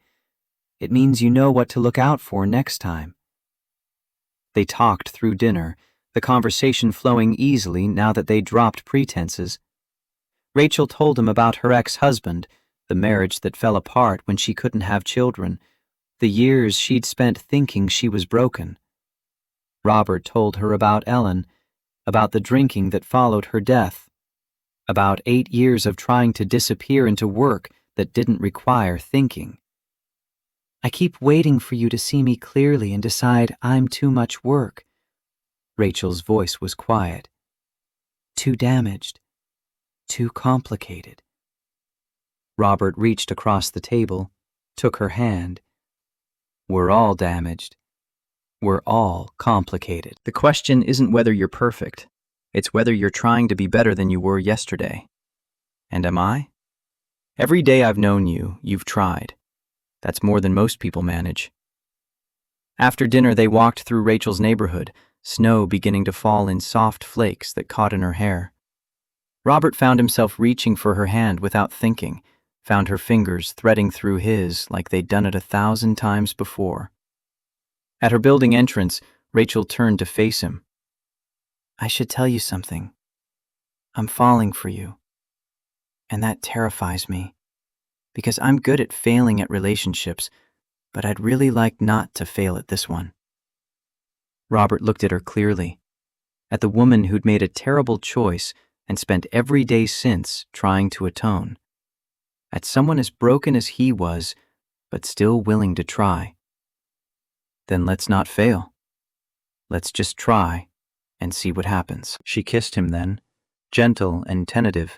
It means you know what to look out for next time." They talked through dinner, the conversation flowing easily now that they dropped pretenses. Rachel told him about her ex-husband, the marriage that fell apart when she couldn't have children, the years she'd spent thinking she was broken. Robert told her about Ellen, about the drinking that followed her death, about 8 years of trying to disappear into work that didn't require thinking. I keep waiting for you to see me clearly and decide I'm too much work. Rachel's voice was quiet. Too damaged. Too complicated. Robert reached across the table, took her hand. We're all damaged. We're all complicated. The question isn't whether you're perfect. It's whether you're trying to be better than you were yesterday. And am I? Every day I've known you, you've tried. That's more than most people manage. After dinner, they walked through Rachel's neighborhood, snow beginning to fall in soft flakes that caught in her hair. Robert found himself reaching for her hand without thinking, found her fingers threading through his like they'd done it 1,000 times before. At her building entrance, Rachel turned to face him. I should tell you something. I'm falling for you. And that terrifies me, because I'm good at failing at relationships, but I'd really like not to fail at this one. Robert looked at her clearly, at the woman who'd made a terrible choice and spent every day since trying to atone, at someone as broken as he was, but still willing to try. Then let's not fail. Let's just try and see what happens. She kissed him then, gentle and tentative,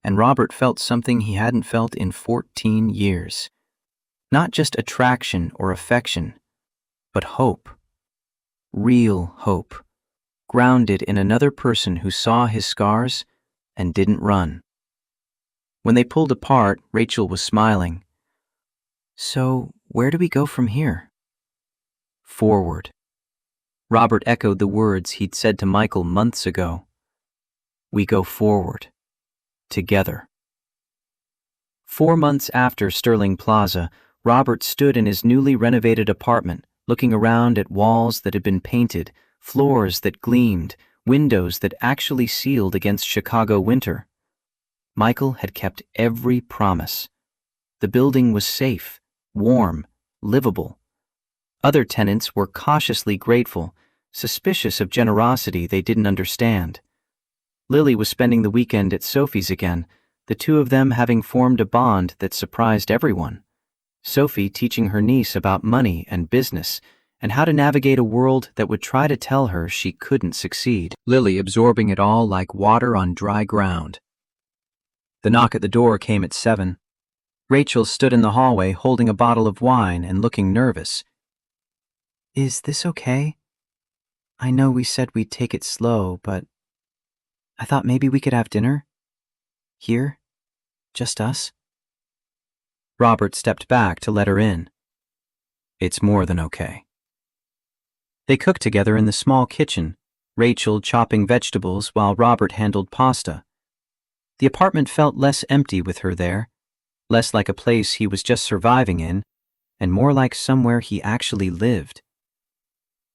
and Robert felt something he hadn't felt in 14 years. Not just attraction or affection, but hope. Real hope, grounded in another person who saw his scars and didn't run. When they pulled apart, Rachel was smiling. So, where do we go from here? Forward. Robert echoed the words he'd said to Michael months ago. We go forward. Together. 4 months after Sterling Plaza, Robert stood in his newly renovated apartment, looking around at walls that had been painted, floors that gleamed, windows that actually sealed against Chicago winter. Michael had kept every promise. The building was safe, warm, livable. Other tenants were cautiously grateful, suspicious of generosity they didn't understand. Lily was spending the weekend at Sophie's again, the two of them having formed a bond that surprised everyone. Sophie teaching her niece about money and business and how to navigate a world that would try to tell her she couldn't succeed. Lily absorbing it all like water on dry ground. The knock at the door came at 7. Rachel stood in the hallway holding a bottle of wine and looking nervous. Is this okay? I know we said we'd take it slow, but I thought maybe we could have dinner? Here? Just us? Robert stepped back to let her in. It's more than okay. They cooked together in the small kitchen, Rachel chopping vegetables while Robert handled pasta. The apartment felt less empty with her there, less like a place he was just surviving in, and more like somewhere he actually lived.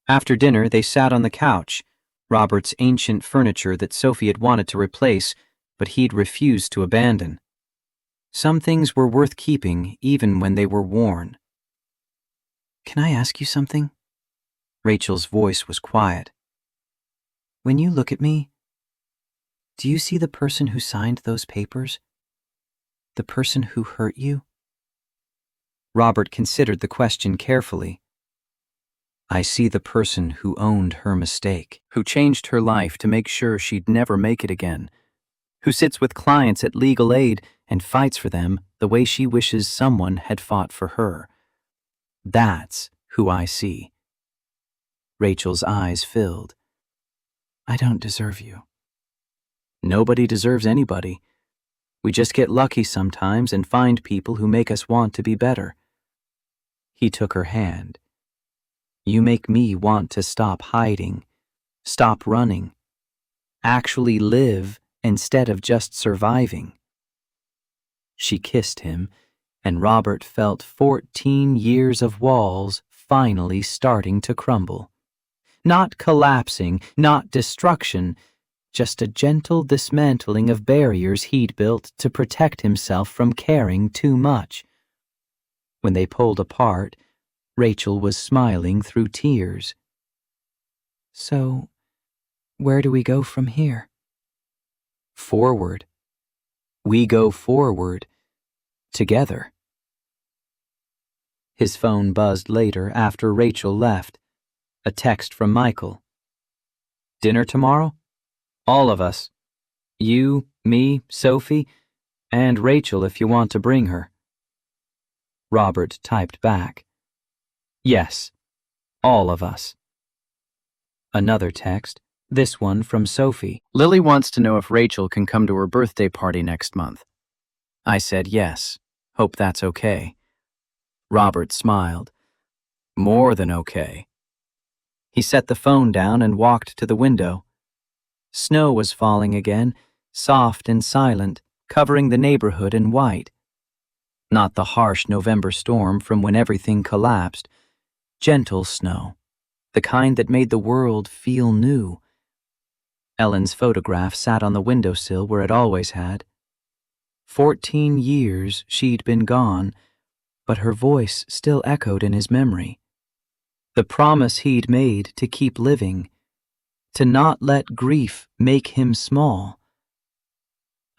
After dinner, they sat on the couch, Robert's ancient furniture that Sophie had wanted to replace, but he'd refused to abandon. Some things were worth keeping even when they were worn. Can I ask you something? Rachel's voice was quiet. When you look at me, do you see the person who signed those papers? The person who hurt you? Robert considered the question carefully. I see the person who owned her mistake, who changed her life to make sure she'd never make it again, who sits with clients at legal aid and fights for them the way she wishes someone had fought for her. That's who I see. Rachel's eyes filled. I don't deserve you. Nobody deserves anybody. We just get lucky sometimes and find people who make us want to be better. He took her hand. You make me want to stop hiding, stop running, actually live instead of just surviving. She kissed him, and Robert felt 14 years of walls finally starting to crumble. Not collapsing, not destruction, just a gentle dismantling of barriers he'd built to protect himself from caring too much. When they pulled apart, Rachel was smiling through tears. So, Where do we go from here? Forward. We go forward. Together. His phone buzzed later after Rachel left. A text from Michael. Dinner tomorrow? All of us. You, me, Sophie, and Rachel if you want to bring her. Robert typed back. Yes, all of us. Another text, this one from Sophie. Lily wants to know if Rachel can come to her birthday party next month. I said yes. Hope that's okay. Robert smiled. More than okay. He set the phone down and walked to the window. Snow was falling again, soft and silent, covering the neighborhood in white. Not the harsh November storm from when everything collapsed. Gentle snow, the kind that made the world feel new. Ellen's photograph sat on the windowsill where it always had. 14 years she'd been gone, but her voice still echoed in his memory. The promise he'd made to keep living, to not let grief make him small.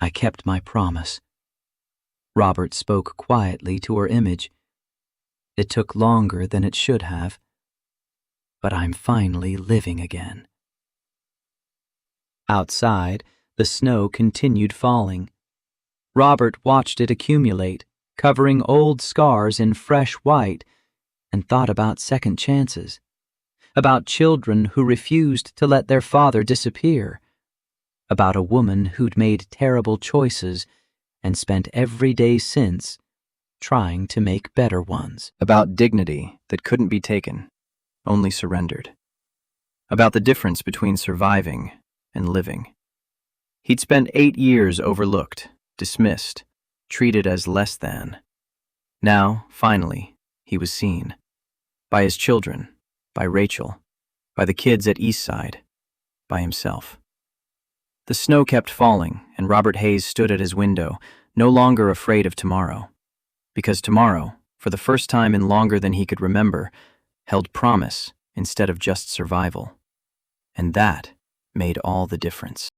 I kept my promise. Robert spoke quietly to her image. It took longer than it should have, but I'm finally living again. Outside, the snow continued falling. Robert watched it accumulate, covering old scars in fresh white, and thought about second chances, about children who refused to let their father disappear, about a woman who'd made terrible choices and spent every day since trying to make better ones. About dignity that couldn't be taken, only surrendered. About the difference between surviving and living. He'd spent 8 years overlooked, dismissed, treated as less than. Now, finally, he was seen. By his children, by Rachel, by the kids at Eastside, by himself. The snow kept falling, and Robert Hayes stood at his window, no longer afraid of tomorrow. Because tomorrow, for the first time in longer than he could remember, held promise instead of just survival. And that made all the difference.